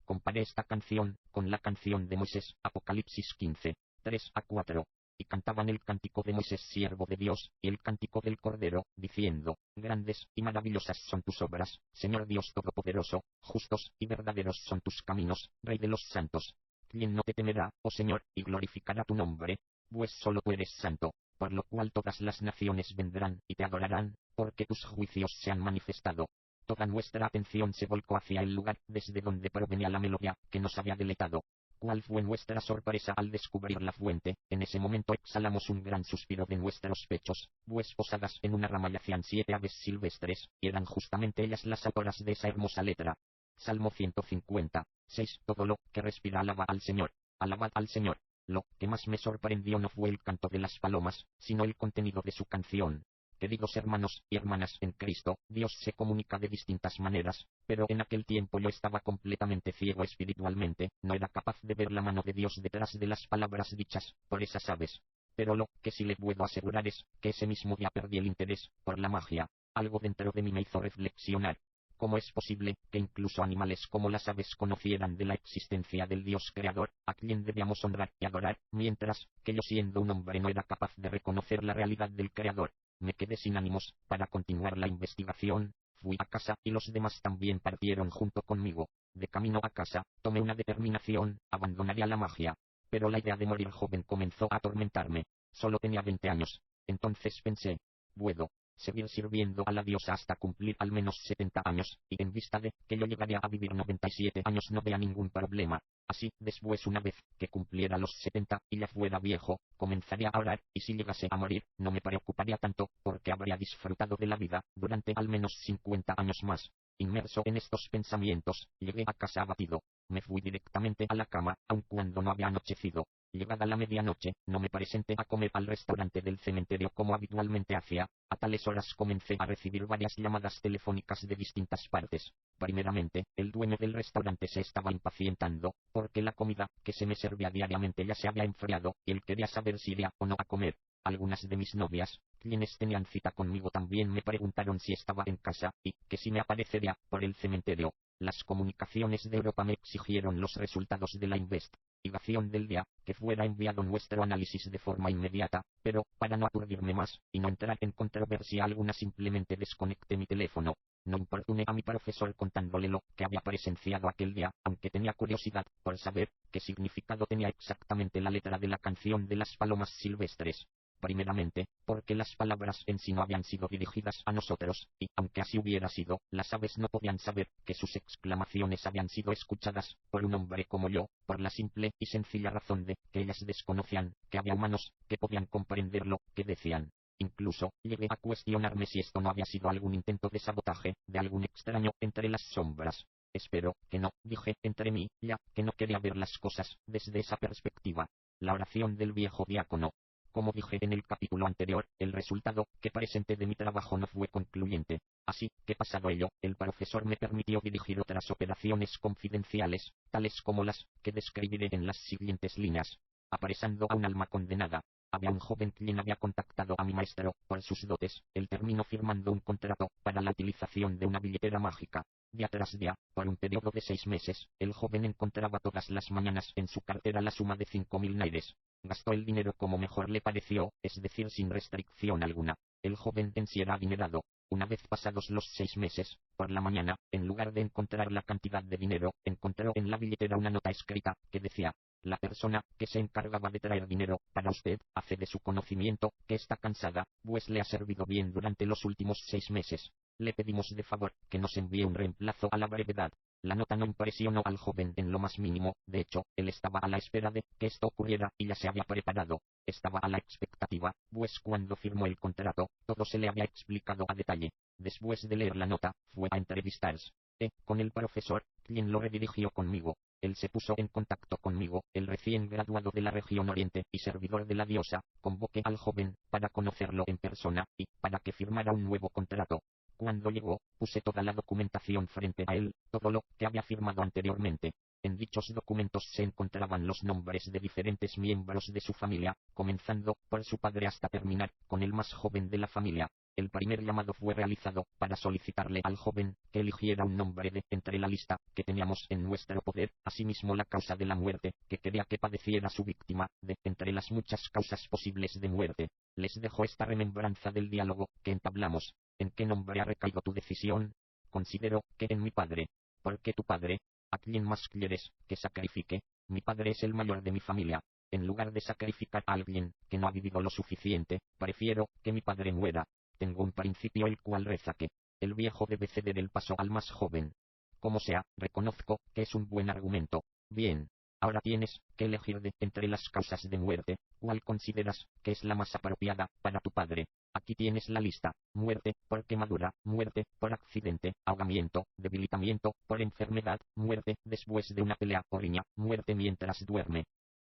Comparé esta canción con la canción de Moisés, Apocalipsis 15, 3-4. y cantaban el cántico de Moisés siervo de Dios, y el cántico del Cordero, diciendo, grandes y maravillosas son tus obras, Señor Dios Todopoderoso, justos y verdaderos son tus caminos, Rey de los santos. ¿Quién no te temerá, oh Señor, y glorificará tu nombre? Pues solo tú eres santo, por lo cual todas las naciones vendrán y te adorarán, porque tus juicios se han manifestado. Toda nuestra atención se volcó hacia el lugar desde donde provenía la melodía que nos había deletado. ¿Cuál fue nuestra sorpresa al descubrir la fuente? En ese momento exhalamos un gran suspiro de nuestros pechos, pues posadas en una rama yacían 7 aves silvestres, y eran justamente ellas las autoras de esa hermosa letra. Salmo 150. 6. Todo lo que respira alaba al Señor. Alabad al Señor. Lo que más me sorprendió no fue el canto de las palomas, sino el contenido de su canción. Queridos hermanos y hermanas en Cristo, Dios se comunica de distintas maneras, pero en aquel tiempo yo estaba completamente ciego espiritualmente, no era capaz de ver la mano de Dios detrás de las palabras dichas por esas aves. Pero lo que sí le puedo asegurar es que ese mismo día perdí el interés por la magia. Algo dentro de mí me hizo reflexionar. ¿Cómo es posible que incluso animales como las aves conocieran de la existencia del Dios creador, a quien debíamos honrar y adorar, mientras que yo siendo un hombre no era capaz de reconocer la realidad del creador? Me quedé sin ánimos para continuar la investigación, fui a casa y los demás también partieron junto conmigo. De camino a casa, tomé una determinación, abandonaría la magia. Pero la idea de morir joven comenzó a atormentarme. Solo tenía 20 años. Entonces pensé, puedo seguir sirviendo a la diosa hasta cumplir al menos 70 años, y en vista de que yo llegaría a vivir 97 años no vea ningún problema. Así, después una vez que cumpliera los 70 y ya fuera viejo, comenzaría a orar, y si llegase a morir, no me preocuparía tanto, porque habría disfrutado de la vida durante al menos 50 años más. Inmerso en estos pensamientos, llegué a casa abatido. Me fui directamente a la cama, aun cuando no había anochecido. Llegada la medianoche, no me presenté a comer al restaurante del cementerio como habitualmente hacía. A tales horas comencé a recibir varias llamadas telefónicas de distintas partes. Primeramente, el dueño del restaurante se estaba impacientando, porque la comida que se me servía diariamente ya se había enfriado, y él quería saber si iría o no a comer. Algunas de mis novias, quienes tenían cita conmigo también me preguntaron si estaba en casa, y que si me aparecería por el cementerio. Las comunicaciones de Europa me exigieron los resultados de la investigación del día, que fuera enviado nuestro análisis de forma inmediata, pero, para no aturdirme más, y no entrar en controversia alguna simplemente desconecté mi teléfono. No importuné a mi profesor contándole lo que había presenciado aquel día, aunque tenía curiosidad por saber qué significado tenía exactamente la letra de la canción de las palomas silvestres. Primeramente, porque las palabras en sí no habían sido dirigidas a nosotros, y, aunque así hubiera sido, las aves no podían saber que sus exclamaciones habían sido escuchadas por un hombre como yo, por la simple y sencilla razón de que ellas desconocían que había humanos que podían comprender lo que decían. Incluso, llegué a cuestionarme si esto no había sido algún intento de sabotaje, de algún extraño entre las sombras. Espero que no, dije entre mí, ya que no quería ver las cosas desde esa perspectiva. La oración del viejo diácono. Como dije en el capítulo anterior, el resultado que presenté de mi trabajo no fue concluyente. Así que pasado ello, el profesor me permitió dirigir otras operaciones confidenciales, tales como las que describiré en las siguientes líneas. Apresando a un alma condenada. Había un joven quien había contactado a mi maestro por sus dotes. Él terminó firmando un contrato para la utilización de una billetera mágica. Día tras día, por un periodo de 6 meses, el joven encontraba todas las mañanas en su cartera la suma de 5.000 naires. Gastó el dinero como mejor le pareció, es decir, sin restricción alguna. El joven en sí era adinerado. Una vez pasados los 6 meses, por la mañana, en lugar de encontrar la cantidad de dinero, encontró en la billetera una nota escrita, que decía: la persona que se encargaba de traer dinero para usted, hace de su conocimiento que está cansada, pues le ha servido bien durante los últimos 6 meses. Le pedimos de favor que nos envíe un reemplazo a la brevedad. La nota no impresionó al joven en lo más mínimo, de hecho, él estaba a la espera de que esto ocurriera y ya se había preparado. Estaba a la expectativa, pues cuando firmó el contrato, todo se le había explicado a detalle. Después de leer la nota, fue a entrevistarse con el profesor, quien lo redirigió conmigo. Él se puso en contacto conmigo, el recién graduado de la región Oriente y servidor de la diosa. Convoqué al joven para conocerlo en persona y para que firmara un nuevo contrato. Cuando llegó, puse toda la documentación frente a él, todo lo que había firmado anteriormente. En dichos documentos se encontraban los nombres de diferentes miembros de su familia, comenzando por su padre hasta terminar con el más joven de la familia. El primer llamado fue realizado para solicitarle al joven que eligiera un nombre de entre la lista que teníamos en nuestro poder, asimismo la causa de la muerte que quería que padeciera su víctima, de entre las muchas causas posibles de muerte. Les dejo esta remembranza del diálogo que entablamos. ¿En qué nombre ha recaído tu decisión? Considero que en mi padre. ¿Por qué tu padre? ¿A quién más quieres que sacrifique? Mi padre es el mayor de mi familia. En lugar de sacrificar a alguien que no ha vivido lo suficiente, prefiero que mi padre muera. Tengo un principio el cual reza que el viejo debe ceder el paso al más joven. Como sea, reconozco que es un buen argumento. Bien. Ahora tienes que elegir de entre las causas de muerte, ¿cuál consideras que es la más apropiada para tu padre? Aquí tienes la lista: muerte por quemadura, muerte por accidente, ahogamiento, debilitamiento por enfermedad, muerte después de una pelea o riña, muerte mientras duerme.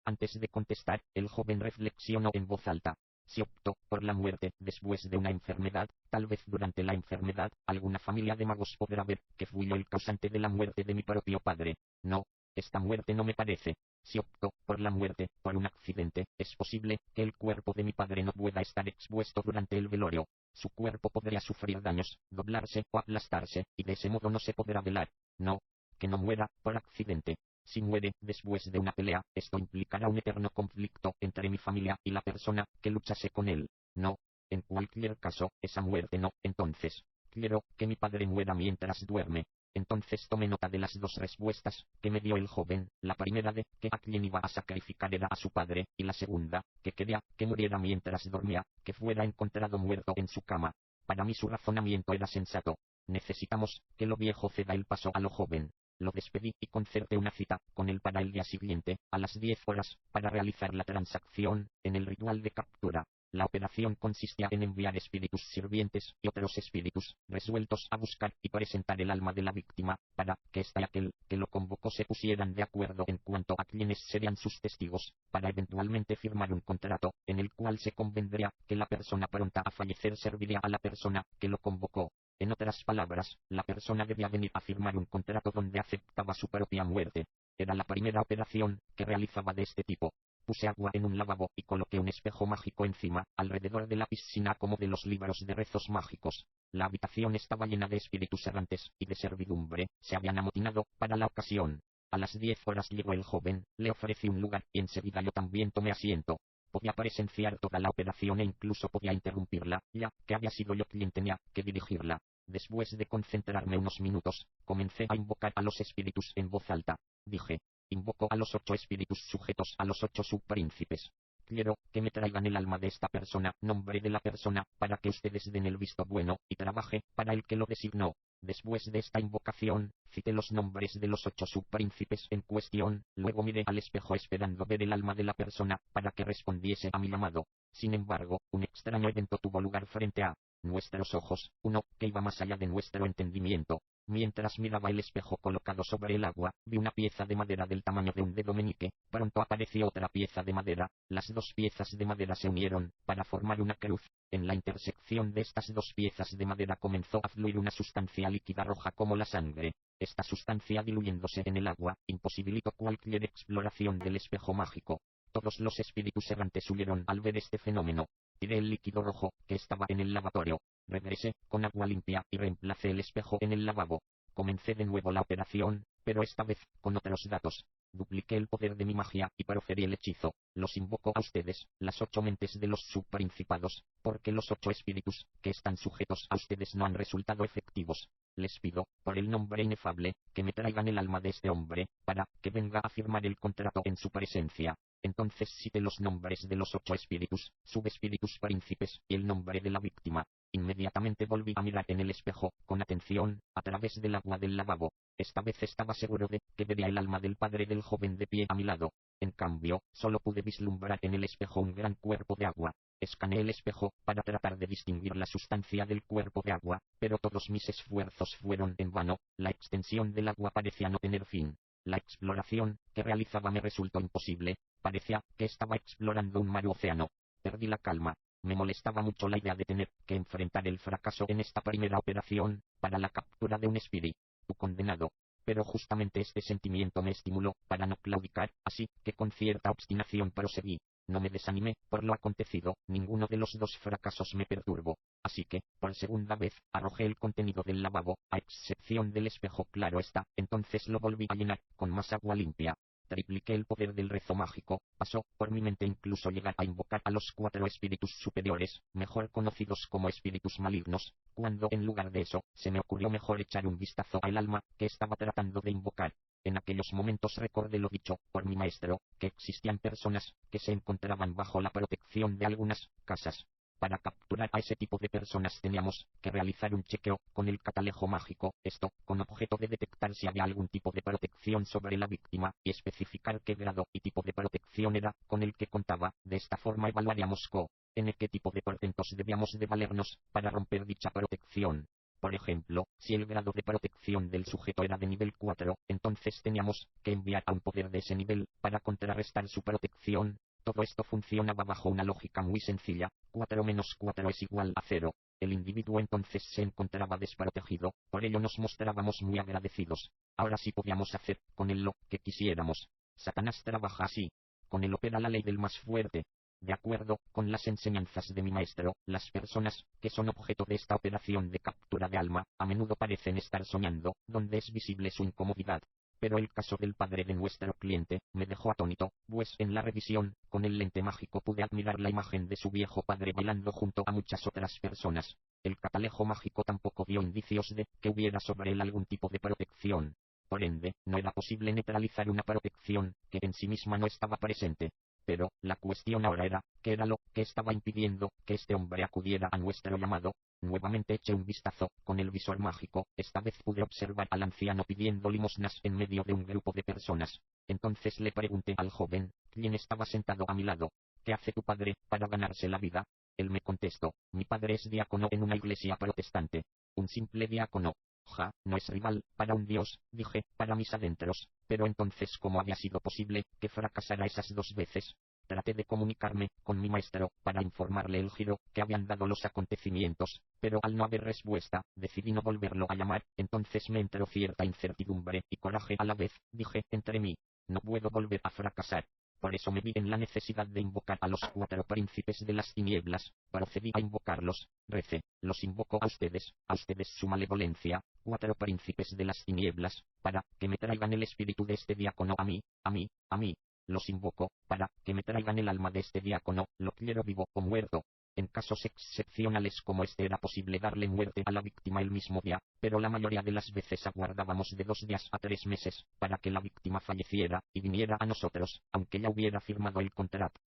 Antes de contestar, el joven reflexionó en voz alta. Si optó por la muerte después de una enfermedad, tal vez durante la enfermedad, alguna familia de magos podrá ver que fui yo el causante de la muerte de mi propio padre. No, esta muerte no me parece. Si optó por la muerte por un accidente, es posible que el cuerpo de mi padre no pueda estar expuesto durante el velorio. Su cuerpo podría sufrir daños, doblarse o aplastarse, y de ese modo no se podrá velar. No, que no muera por accidente. Si muere después de una pelea, esto implicará un eterno conflicto entre mi familia y la persona que luchase con él. No, en cualquier caso, esa muerte no. Entonces, quiero que mi padre muera mientras duerme. Entonces tomé nota de las dos respuestas que me dio el joven, la primera de que a quien iba a sacrificar era a su padre, y la segunda, que quería que muriera mientras dormía, que fuera encontrado muerto en su cama. Para mí su razonamiento era sensato. Necesitamos que lo viejo ceda el paso a lo joven. Lo despedí y concerté una cita con él para el día siguiente, a las 10 horas, para realizar la transacción, en el ritual de captura. La operación consistía en enviar espíritus sirvientes y otros espíritus, resueltos a buscar y presentar el alma de la víctima, para que ésta y aquel que lo convocó se pusieran de acuerdo en cuanto a quiénes serían sus testigos, para eventualmente firmar un contrato, en el cual se convendría que la persona pronta a fallecer serviría a la persona que lo convocó. En otras palabras, la persona debía venir a firmar un contrato donde aceptaba su propia muerte. Era la primera operación que realizaba de este tipo. Puse agua en un lavabo y coloqué un espejo mágico encima, alrededor de la piscina como de los libros de rezos mágicos. La habitación estaba llena de espíritus errantes y de servidumbre, se habían amotinado para la ocasión. A las 10 horas llegó el joven, le ofrecí un lugar y enseguida yo también tomé asiento. Podía presenciar toda la operación e incluso podía interrumpirla, ya que había sido yo quien tenía que dirigirla. Después de concentrarme unos minutos, comencé a invocar a los espíritus en voz alta. Dije: invoco a los 8 espíritus sujetos a los 8 subpríncipes. Quiero que me traigan el alma de esta persona, nombre de la persona, para que ustedes den el visto bueno, y trabaje para el que lo designó. Después de esta invocación, cité los nombres de los 8 subpríncipes en cuestión, luego miré al espejo esperando ver el alma de la persona, para que respondiese a mi llamado. Sin embargo, un extraño evento tuvo lugar frente a nuestros ojos, uno que iba más allá de nuestro entendimiento. Mientras miraba el espejo colocado sobre el agua, vi una pieza de madera del tamaño de un dedo meñique. Pronto apareció otra pieza de madera. Las dos piezas de madera se unieron para formar una cruz. En la intersección de estas dos piezas de madera comenzó a fluir una sustancia líquida roja como la sangre. Esta sustancia, diluyéndose en el agua, imposibilitó cualquier exploración del espejo mágico. Todos los espíritus errantes huyeron al ver este fenómeno. Tiré el líquido rojo que estaba en el lavatorio. Regresé con agua limpia y reemplacé el espejo en el lavabo. Comencé de nuevo la operación, pero esta vez con otros datos. Dupliqué el poder de mi magia y proferí el hechizo. Los invoco a ustedes, las 8 mentes de los subprincipados, porque los 8 espíritus que están sujetos a ustedes no han resultado efectivos. Les pido, por el nombre inefable, que me traigan el alma de este hombre, para que venga a firmar el contrato en su presencia. Entonces cité los nombres de los 8 espíritus, subespíritus príncipes, y el nombre de la víctima. Inmediatamente volví a mirar en el espejo, con atención, a través del agua del lavabo. Esta vez estaba seguro de que vería el alma del padre del joven de pie a mi lado. En cambio, solo pude vislumbrar en el espejo un gran cuerpo de agua. Escaneé el espejo para tratar de distinguir la sustancia del cuerpo de agua, pero todos mis esfuerzos fueron en vano. La extensión del agua parecía no tener fin. La exploración que realizaba me resultó imposible. Parecía que estaba explorando un mar o océano. Perdí la calma. Me molestaba mucho la idea de tener que enfrentar el fracaso en esta primera operación, para la captura de un espíritu condenado. Pero justamente este sentimiento me estimuló para no claudicar, así que con cierta obstinación proseguí. No me desanimé por lo acontecido, ninguno de los dos fracasos me perturbó. Así que, por segunda vez, arrojé el contenido del lavabo, a excepción del espejo, claro está, entonces lo volví a llenar, con más agua limpia. Tripliqué el poder del rezo mágico, pasó por mi mente incluso llegar a invocar a los 4 espíritus superiores, mejor conocidos como espíritus malignos, cuando en lugar de eso, se me ocurrió mejor echar un vistazo al alma que estaba tratando de invocar. En aquellos momentos recordé lo dicho por mi maestro, que existían personas que se encontraban bajo la protección de algunas casas. Para capturar a ese tipo de personas teníamos que realizar un chequeo con el catalejo mágico, esto con objeto de detectar si había algún tipo de protección sobre la víctima, y especificar qué grado y tipo de protección era con el que contaba. De esta forma evaluaríamos en qué tipo de portentos debíamos de valernos para romper dicha protección. Por ejemplo, si el grado de protección del sujeto era de nivel 4, entonces teníamos que enviar a un poder de ese nivel para contrarrestar su protección. Todo esto funcionaba bajo una lógica muy sencilla: 4 menos 4 es igual a 0. El individuo entonces se encontraba desprotegido, por ello nos mostrábamos muy agradecidos. Ahora sí podíamos hacer con él lo que quisiéramos. Satanás trabaja así. Con él opera la ley del más fuerte. De acuerdo con las enseñanzas de mi maestro, las personas que son objeto de esta operación de captura de alma, a menudo parecen estar soñando, donde es visible su incomodidad. Pero el caso del padre de nuestro cliente me dejó atónito, pues en la revisión, con el lente mágico pude admirar la imagen de su viejo padre bailando junto a muchas otras personas. El catalejo mágico tampoco dio indicios de que hubiera sobre él algún tipo de protección. Por ende, no era posible neutralizar una protección que en sí misma no estaba presente. Pero, la cuestión ahora era, ¿qué era lo que estaba impidiendo que este hombre acudiera a nuestro llamado? Nuevamente eché un vistazo con el visor mágico, esta vez pude observar al anciano pidiendo limosnas en medio de un grupo de personas. Entonces le pregunté al joven, quien estaba sentado a mi lado: ¿qué hace tu padre para ganarse la vida? Él me contestó: mi padre es diácono en una iglesia protestante. Un simple diácono. Ja, no es rival para un dios, dije, para mis adentros. Pero entonces, ¿cómo había sido posible que fracasara esas 2 veces? Traté de comunicarme con mi maestro para informarle el giro que habían dado los acontecimientos, pero al no haber respuesta, decidí no volverlo a llamar. Entonces me entró cierta incertidumbre y coraje a la vez. Dije entre mí: no puedo volver a fracasar. Por eso me vi en la necesidad de invocar a los 4 príncipes de las tinieblas. Procedí a invocarlos. Recé: los invoco a ustedes su malevolencia, 4 príncipes de las tinieblas, para que me traigan el espíritu de este diácono a mí, a mí, a mí. Los invoco para que me traigan el alma de este diácono, lo quiero vivo o muerto. En casos excepcionales como este era posible darle muerte a la víctima el mismo día, pero la mayoría de las veces aguardábamos de 2 días a 3 meses para que la víctima falleciera y viniera a nosotros, aunque ya hubiera firmado el contrato.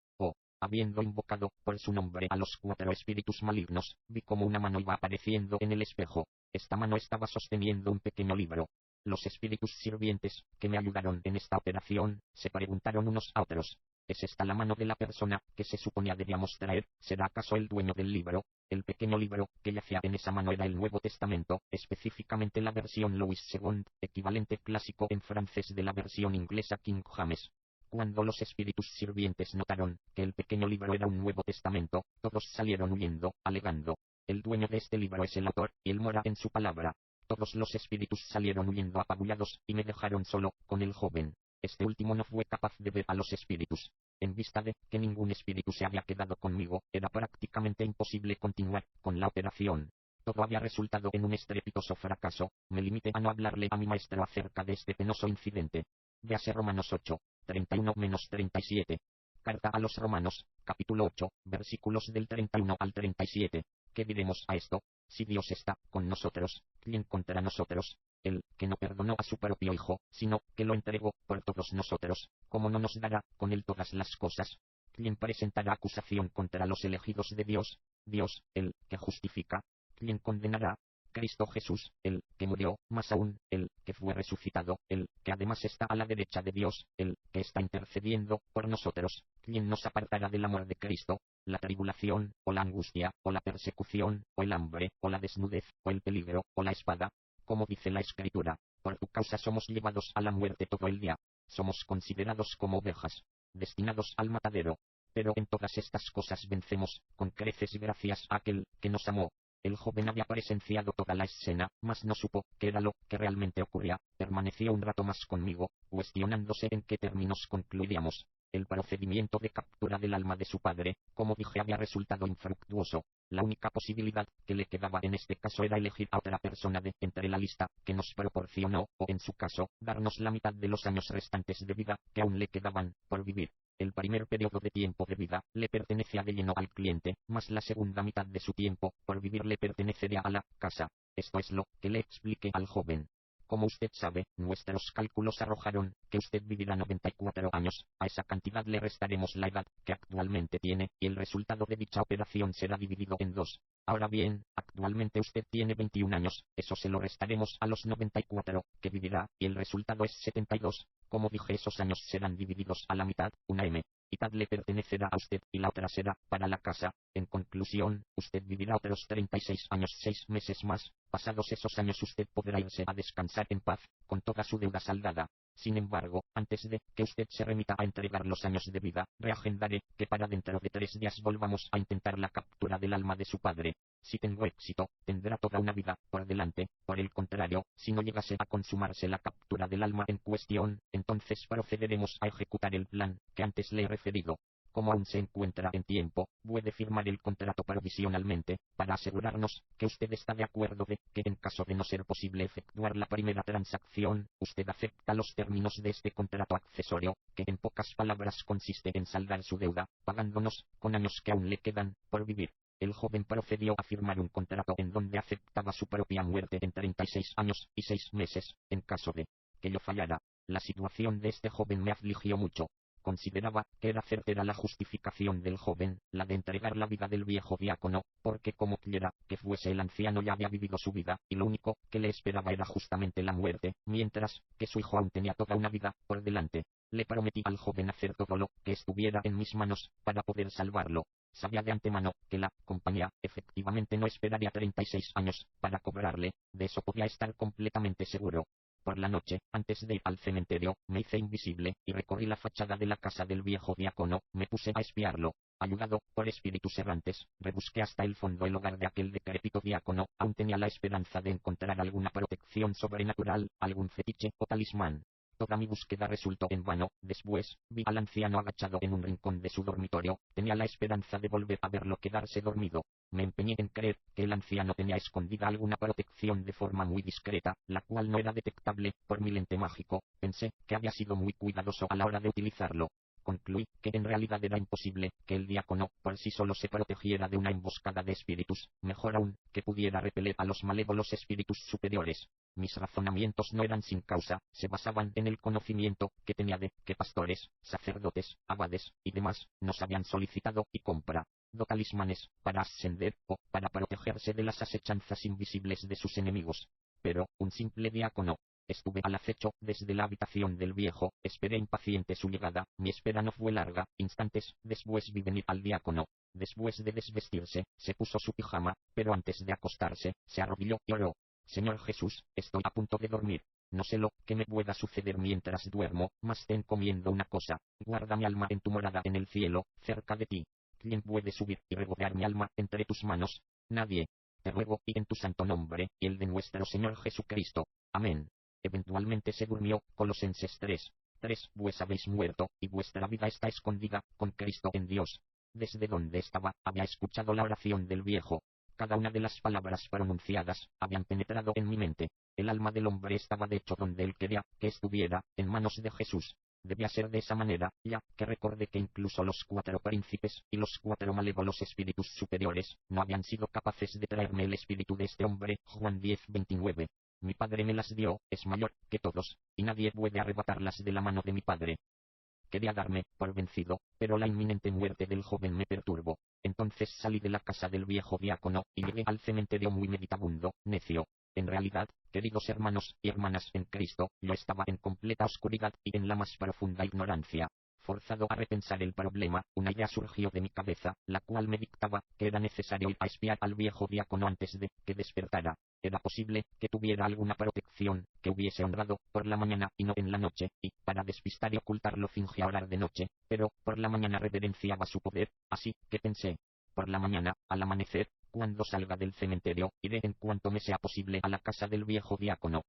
Habiendo invocado por su nombre a los 4 espíritus malignos, vi como una mano iba apareciendo en el espejo. Esta mano estaba sosteniendo un pequeño libro. Los espíritus sirvientes que me ayudaron en esta operación se preguntaron unos a otros: ¿es esta la mano de la persona que se suponía debíamos traer? ¿Será acaso el dueño del libro? El pequeño libro que yacía en esa mano era el Nuevo Testamento, específicamente la versión Louis II, equivalente clásico en francés de la versión inglesa King James. Cuando los espíritus sirvientes notaron que el pequeño libro era un Nuevo Testamento, todos salieron huyendo, alegando: el dueño de este libro es el autor, y él mora en su palabra. Todos los espíritus salieron huyendo apabullados, y me dejaron solo con el joven. Este último no fue capaz de ver a los espíritus. En vista de que ningún espíritu se había quedado conmigo, era prácticamente imposible continuar con la operación. Todo había resultado en un estrepitoso fracaso. Me limité a no hablarle a mi maestro acerca de este penoso incidente. Véase Romanos 8, 31-37. Carta a los Romanos, capítulo 8, versículos del 31 al 37. ¿Qué diremos a esto? Si Dios está con nosotros, ¿quién contra nosotros? El que no perdonó a su propio Hijo, sino que lo entregó por todos nosotros, ¿cómo no nos dará con él todas las cosas? ¿Quién presentará acusación contra los elegidos de Dios? Dios, el que justifica. ¿Quién condenará? Cristo Jesús, el que murió, más aún, el que fue resucitado, el que además está a la derecha de Dios, el que está intercediendo por nosotros. ¿Quién nos apartará del amor de Cristo? La tribulación, o la angustia, o la persecución, o el hambre, o la desnudez, o el peligro, o la espada. Como dice la Escritura: por tu causa somos llevados a la muerte todo el día. Somos considerados como ovejas, destinados al matadero. Pero en todas estas cosas vencemos, con creces gracias a aquel que nos amó. El joven había presenciado toda la escena, mas no supo qué era lo que realmente ocurría. Permaneció un rato más conmigo, cuestionándose en qué términos concluiríamos. El procedimiento de captura del alma de su padre, como dije, había resultado infructuoso. La única posibilidad que le quedaba en este caso era elegir a otra persona de entre la lista que nos proporcionó, o en su caso, darnos la mitad de los años restantes de vida que aún le quedaban por vivir. El primer periodo de tiempo de vida le pertenecía de lleno al cliente, más la segunda mitad de su tiempo por vivir le pertenecería a la casa. Esto es lo que le expliqué al joven. Como usted sabe, nuestros cálculos arrojaron que usted vivirá 94 años, a esa cantidad le restaremos la edad que actualmente tiene, y el resultado de dicha operación será dividido en dos. Ahora bien, actualmente usted tiene 21 años, eso se lo restaremos a los 94 que vivirá, y el resultado es 72. Como dije, esos años serán divididos a la mitad, una mitad le pertenecerá a usted y la otra será para la casa. En conclusión, usted vivirá otros 36 años 6 meses más. Pasados esos años usted podrá irse a descansar en paz, con toda su deuda saldada. Sin embargo, antes de que usted se remita a entregar los años de vida, reagendaré que para dentro de 3 días volvamos a intentar la captura del alma de su padre. Si tengo éxito, tendrá toda una vida por delante. Por el contrario, si no llegase a consumarse la captura del alma en cuestión, entonces procederemos a ejecutar el plan que antes le he referido. Como aún se encuentra en tiempo, puede firmar el contrato provisionalmente, para asegurarnos que usted está de acuerdo de que en caso de no ser posible efectuar la primera transacción, usted acepta los términos de este contrato accesorio, que en pocas palabras consiste en saldar su deuda, pagándonos con años que aún le quedan por vivir. El joven procedió a firmar un contrato en donde aceptaba su propia muerte en 36 años y 6 meses, en caso de que yo fallara. La situación de este joven me afligió mucho. Consideraba que era certera la justificación del joven, la de entregar la vida del viejo diácono, porque como quiera que fuese el anciano ya había vivido su vida, y lo único que le esperaba era justamente la muerte, mientras que su hijo aún tenía toda una vida por delante. Le prometí al joven hacer todo lo que estuviera en mis manos para poder salvarlo. Sabía de antemano que la compañía efectivamente no esperaría 36 años para cobrarle, de eso podía estar completamente seguro. Por la noche, antes de ir al cementerio, me hice invisible, y recorrí la fachada de la casa del viejo diácono, me puse a espiarlo. Ayudado por espíritus errantes, rebusqué hasta el fondo el hogar de aquel decrépito diácono, aún tenía la esperanza de encontrar alguna protección sobrenatural, algún fetiche o talismán. Toda mi búsqueda resultó en vano. Después, vi al anciano agachado en un rincón de su dormitorio, tenía la esperanza de volver a verlo quedarse dormido. Me empeñé en creer que el anciano tenía escondida alguna protección de forma muy discreta, la cual no era detectable por mi lente mágico. Pensé que había sido muy cuidadoso a la hora de utilizarlo. Concluí que en realidad era imposible que el diácono por sí solo se protegiera de una emboscada de espíritus, mejor aún, que pudiera repeler a los malévolos espíritus superiores. Mis razonamientos no eran sin causa, se basaban en el conocimiento que tenía de que pastores, sacerdotes, abades y demás nos habían solicitado y comprado talismanes para ascender o para protegerse de las asechanzas invisibles de sus enemigos. Pero un simple diácono. Estuve al acecho desde la habitación del viejo, esperé impaciente su llegada, mi espera no fue larga, instantes después vi venir al diácono. Después de desvestirse, se puso su pijama, pero antes de acostarse, se arrodilló y oró. Señor Jesús, estoy a punto de dormir. No sé lo que me pueda suceder mientras duermo, mas te encomiendo una cosa, guarda mi alma en tu morada en el cielo, cerca de ti. ¿Quién puede subir y regodear mi alma entre tus manos? Nadie. Te ruego, y en tu santo nombre, y el de nuestro Señor Jesucristo. Amén. Eventualmente se durmió. Colosenses 3:3. Pues habéis muerto, y vuestra vida está escondida con Cristo en Dios. Desde donde estaba, había escuchado la oración del viejo. Cada una de las palabras pronunciadas habían penetrado en mi mente. El alma del hombre estaba de hecho donde él quería que estuviera, en manos de Jesús. Debía ser de esa manera, ya que recordé que incluso los 4 príncipes y los 4 malévolos espíritus superiores no habían sido capaces de traerme el espíritu de este hombre. Juan 10:29. Mi padre me las dio, es mayor que todos, y nadie puede arrebatarlas de la mano de mi padre. Quería darme por vencido, pero la inminente muerte del joven me perturbó. Entonces salí de la casa del viejo diácono, y llegué al cementerio muy meditabundo, necio. En realidad, queridos hermanos y hermanas en Cristo, yo estaba en completa oscuridad y en la más profunda ignorancia. Forzado a repensar el problema, una idea surgió de mi cabeza, la cual me dictaba que era necesario ir a espiar al viejo diácono antes de que despertara. Era posible que tuviera alguna protección, que hubiese honrado por la mañana y no en la noche, y, para despistar y ocultarlo, fingía orar de noche, pero por la mañana reverenciaba su poder, así que pensé. Por la mañana, al amanecer, cuando salga del cementerio, iré en cuanto me sea posible a la casa del viejo diácono.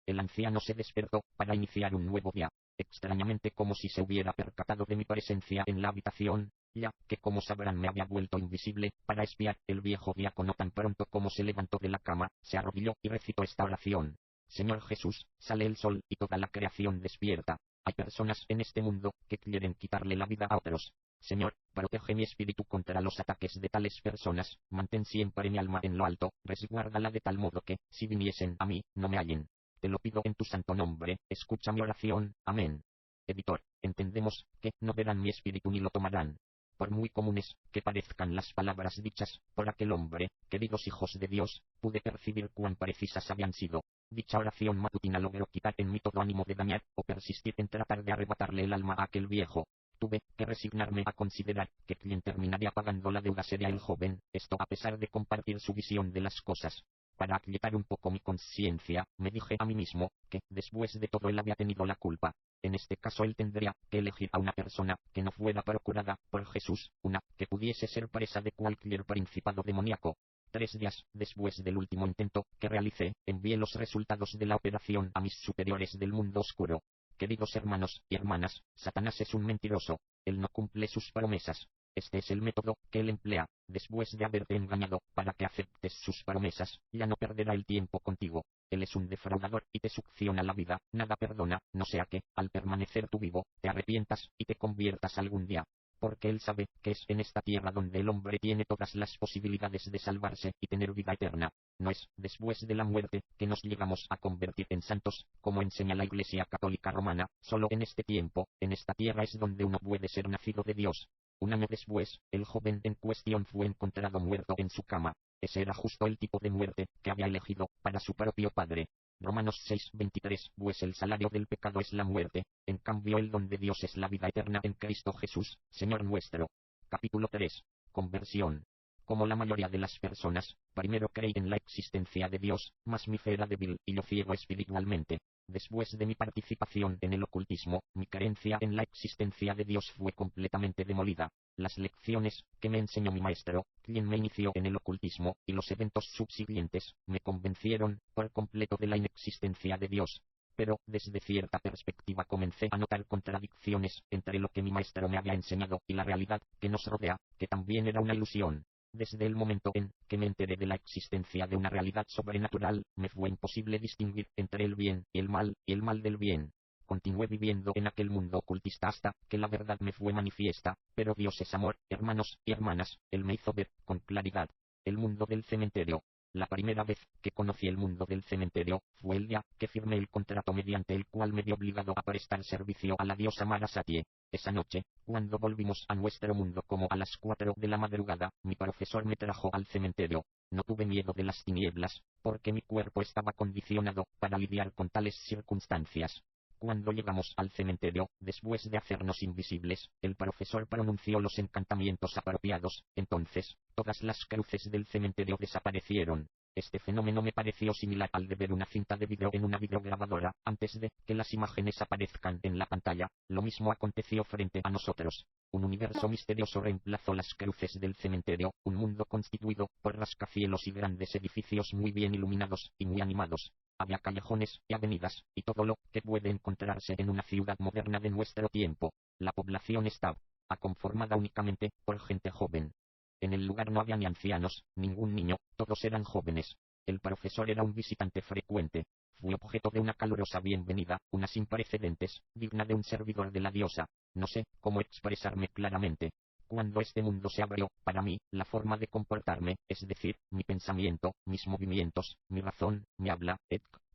El anciano se despertó para iniciar un nuevo día. extrañamente como si se hubiera percatado de mi presencia en la habitación, ya que como sabrán me había vuelto invisible para espiar. El viejo diácono tan pronto como se levantó de la cama, se arrodilló y recitó esta oración: Señor Jesús, sale el sol y toda la creación despierta. Hay personas en este mundo que quieren quitarle la vida a otros. Señor, protege mi espíritu contra los ataques de tales personas, mantén siempre mi alma en lo alto, resguárdala de tal modo que, si viniesen a mí, no me hallen. Te lo pido en tu santo nombre, escucha mi oración, amén. Editor, entendemos que no verán mi espíritu ni lo tomarán. Por muy comunes que parezcan las palabras dichas por aquel hombre, queridos hijos de Dios, pude percibir cuán precisas habían sido. Dicha oración matutina logró quitar en mí todo ánimo de dañar o persistir en tratar de arrebatarle el alma a aquel viejo. Tuve que resignarme a considerar que quien terminaría pagando la deuda sería el joven, esto a pesar de compartir su visión de las cosas. Para aquietar un poco mi conciencia, me dije a mí mismo, que, después de todo él había tenido la culpa. En este caso él tendría que elegir a una persona que no fuera procurada por Jesús, una que pudiese ser presa de cualquier principado demoníaco. 3 días después del último intento que realicé, envié los resultados de la operación a mis superiores del mundo oscuro. Queridos hermanos y hermanas, Satanás es un mentiroso. Él no cumple sus promesas. Este es el método que él emplea. Después de haberte engañado para que aceptes sus promesas, ya no perderá el tiempo contigo. Él es un defraudador y te succiona la vida, nada perdona, no sea que, al permanecer tú vivo, te arrepientas y te conviertas algún día. Porque él sabe que es en esta tierra donde el hombre tiene todas las posibilidades de salvarse y tener vida eterna. No es después de la muerte que nos llegamos a convertir en santos, como enseña la Iglesia Católica Romana. Solo en este tiempo, en esta tierra es donde uno puede ser nacido de Dios. 1 año después, el joven en cuestión fue encontrado muerto en su cama. Ese era justo el tipo de muerte que había elegido para su propio padre. Romanos 6:23, pues el salario del pecado es la muerte, en cambio el don de Dios es la vida eterna en Cristo Jesús, Señor nuestro. Capítulo 3. Conversión. Como la mayoría de las personas, primero creí en la existencia de Dios, mas mi fe era débil y yo ciego espiritualmente. Después de mi participación en el ocultismo, mi creencia en la existencia de Dios fue completamente demolida. Las lecciones que me enseñó mi maestro, quien me inició en el ocultismo, y los eventos subsiguientes, me convencieron por completo de la inexistencia de Dios. Pero, desde cierta perspectiva comencé a notar contradicciones entre lo que mi maestro me había enseñado y la realidad que nos rodea, que también era una ilusión. Desde el momento en que me enteré de la existencia de una realidad sobrenatural, me fue imposible distinguir entre el bien y el mal del bien. Continué viviendo en aquel mundo ocultista hasta que la verdad me fue manifiesta, pero Dios es amor, hermanos y hermanas, Él me hizo ver con claridad el mundo del cementerio. La primera vez que conocí el mundo del cementerio fue el día que firmé el contrato mediante el cual me vi obligado a prestar servicio a la diosa Mara Satie. Esa noche, cuando volvimos a nuestro mundo como a las 4 de la madrugada, mi profesor me trajo al cementerio. No tuve miedo de las tinieblas, porque mi cuerpo estaba condicionado para lidiar con tales circunstancias. Cuando llegamos al cementerio, después de hacernos invisibles, el profesor pronunció los encantamientos apropiados. Entonces, todas las cruces del cementerio desaparecieron. Este fenómeno me pareció similar al de ver una cinta de vídeo en una videograbadora, antes de que las imágenes aparezcan en la pantalla. Lo mismo aconteció frente a nosotros. Un universo misterioso reemplazó las cruces del cementerio, un mundo constituido por rascacielos y grandes edificios muy bien iluminados y muy animados. Había callejones y avenidas, y todo lo que puede encontrarse en una ciudad moderna de nuestro tiempo. La población estaba conformada únicamente por gente joven. En el lugar no había ni ancianos, ningún niño, todos eran jóvenes. El profesor era un visitante frecuente. Fui objeto de una calurosa bienvenida, una sin precedentes, digna de un servidor de la diosa. No sé cómo expresarme claramente. Cuando este mundo se abrió, para mí, la forma de comportarme, es decir, mi pensamiento, mis movimientos, mi razón, mi habla,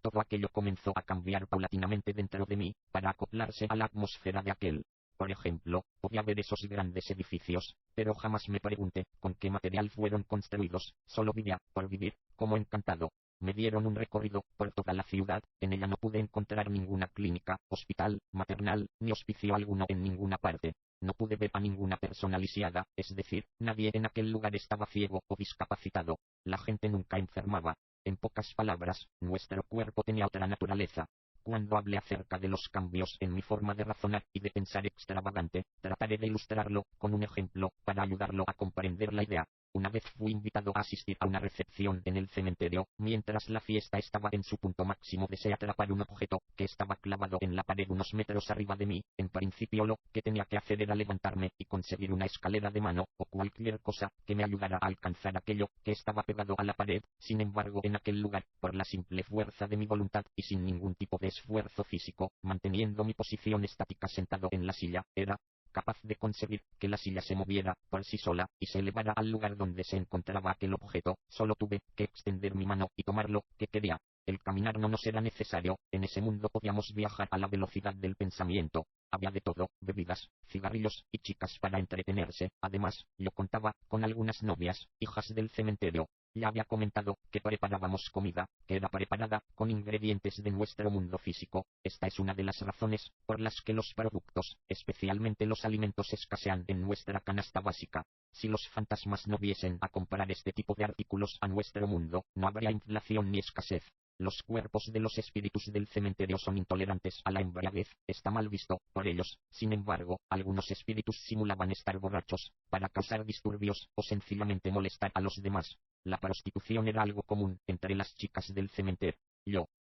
todo aquello comenzó a cambiar paulatinamente dentro de mí, para acoplarse a la atmósfera de aquel. Por ejemplo, podía ver esos grandes edificios, pero jamás me pregunté con qué material fueron construidos, solo vivía, por vivir, como encantado. Me dieron un recorrido por toda la ciudad, en ella no pude encontrar ninguna clínica, hospital, maternal, ni hospicio alguno en ninguna parte. No pude ver a ninguna persona lisiada, es decir, nadie en aquel lugar estaba ciego o discapacitado. La gente nunca enfermaba. En pocas palabras, nuestro cuerpo tenía otra naturaleza. Cuando hablé acerca de los cambios en mi forma de razonar y de pensar extravagante, trataré de ilustrarlo con un ejemplo para ayudarlo a comprender la idea. Una vez fui invitado a asistir a una recepción en el cementerio. Mientras la fiesta estaba en su punto máximo, deseé atrapar un objeto que estaba clavado en la pared unos metros arriba de mí. En principio lo que tenía que hacer era levantarme y conseguir una escalera de mano o cualquier cosa que me ayudara a alcanzar aquello que estaba pegado a la pared. Sin embargo, en aquel lugar, por la simple fuerza de mi voluntad y sin ningún tipo de esfuerzo físico, manteniendo mi posición estática sentado en la silla, era capaz de conseguir que la silla se moviera por sí sola y se elevara al lugar donde se encontraba aquel objeto. Solo tuve que extender mi mano y tomar lo que quería. El caminar no nos era necesario. En ese mundo podíamos viajar a la velocidad del pensamiento. Había de todo: bebidas, cigarrillos y chicas para entretenerse. Además, yo contaba con algunas novias, hijas del cementerio. Ya había comentado que preparábamos comida, que era preparada con ingredientes de nuestro mundo físico. Esta es una de las razones por las que los productos, especialmente los alimentos, escasean en nuestra canasta básica. Si los fantasmas no viesen a comprar este tipo de artículos a nuestro mundo, no habría inflación ni escasez. Los cuerpos de los espíritus del cementerio son intolerantes a la embriaguez. Está mal visto por ellos. Sin embargo, algunos espíritus simulaban estar borrachos para causar disturbios o sencillamente molestar a los demás. La prostitución era algo común entre las chicas del cementerio.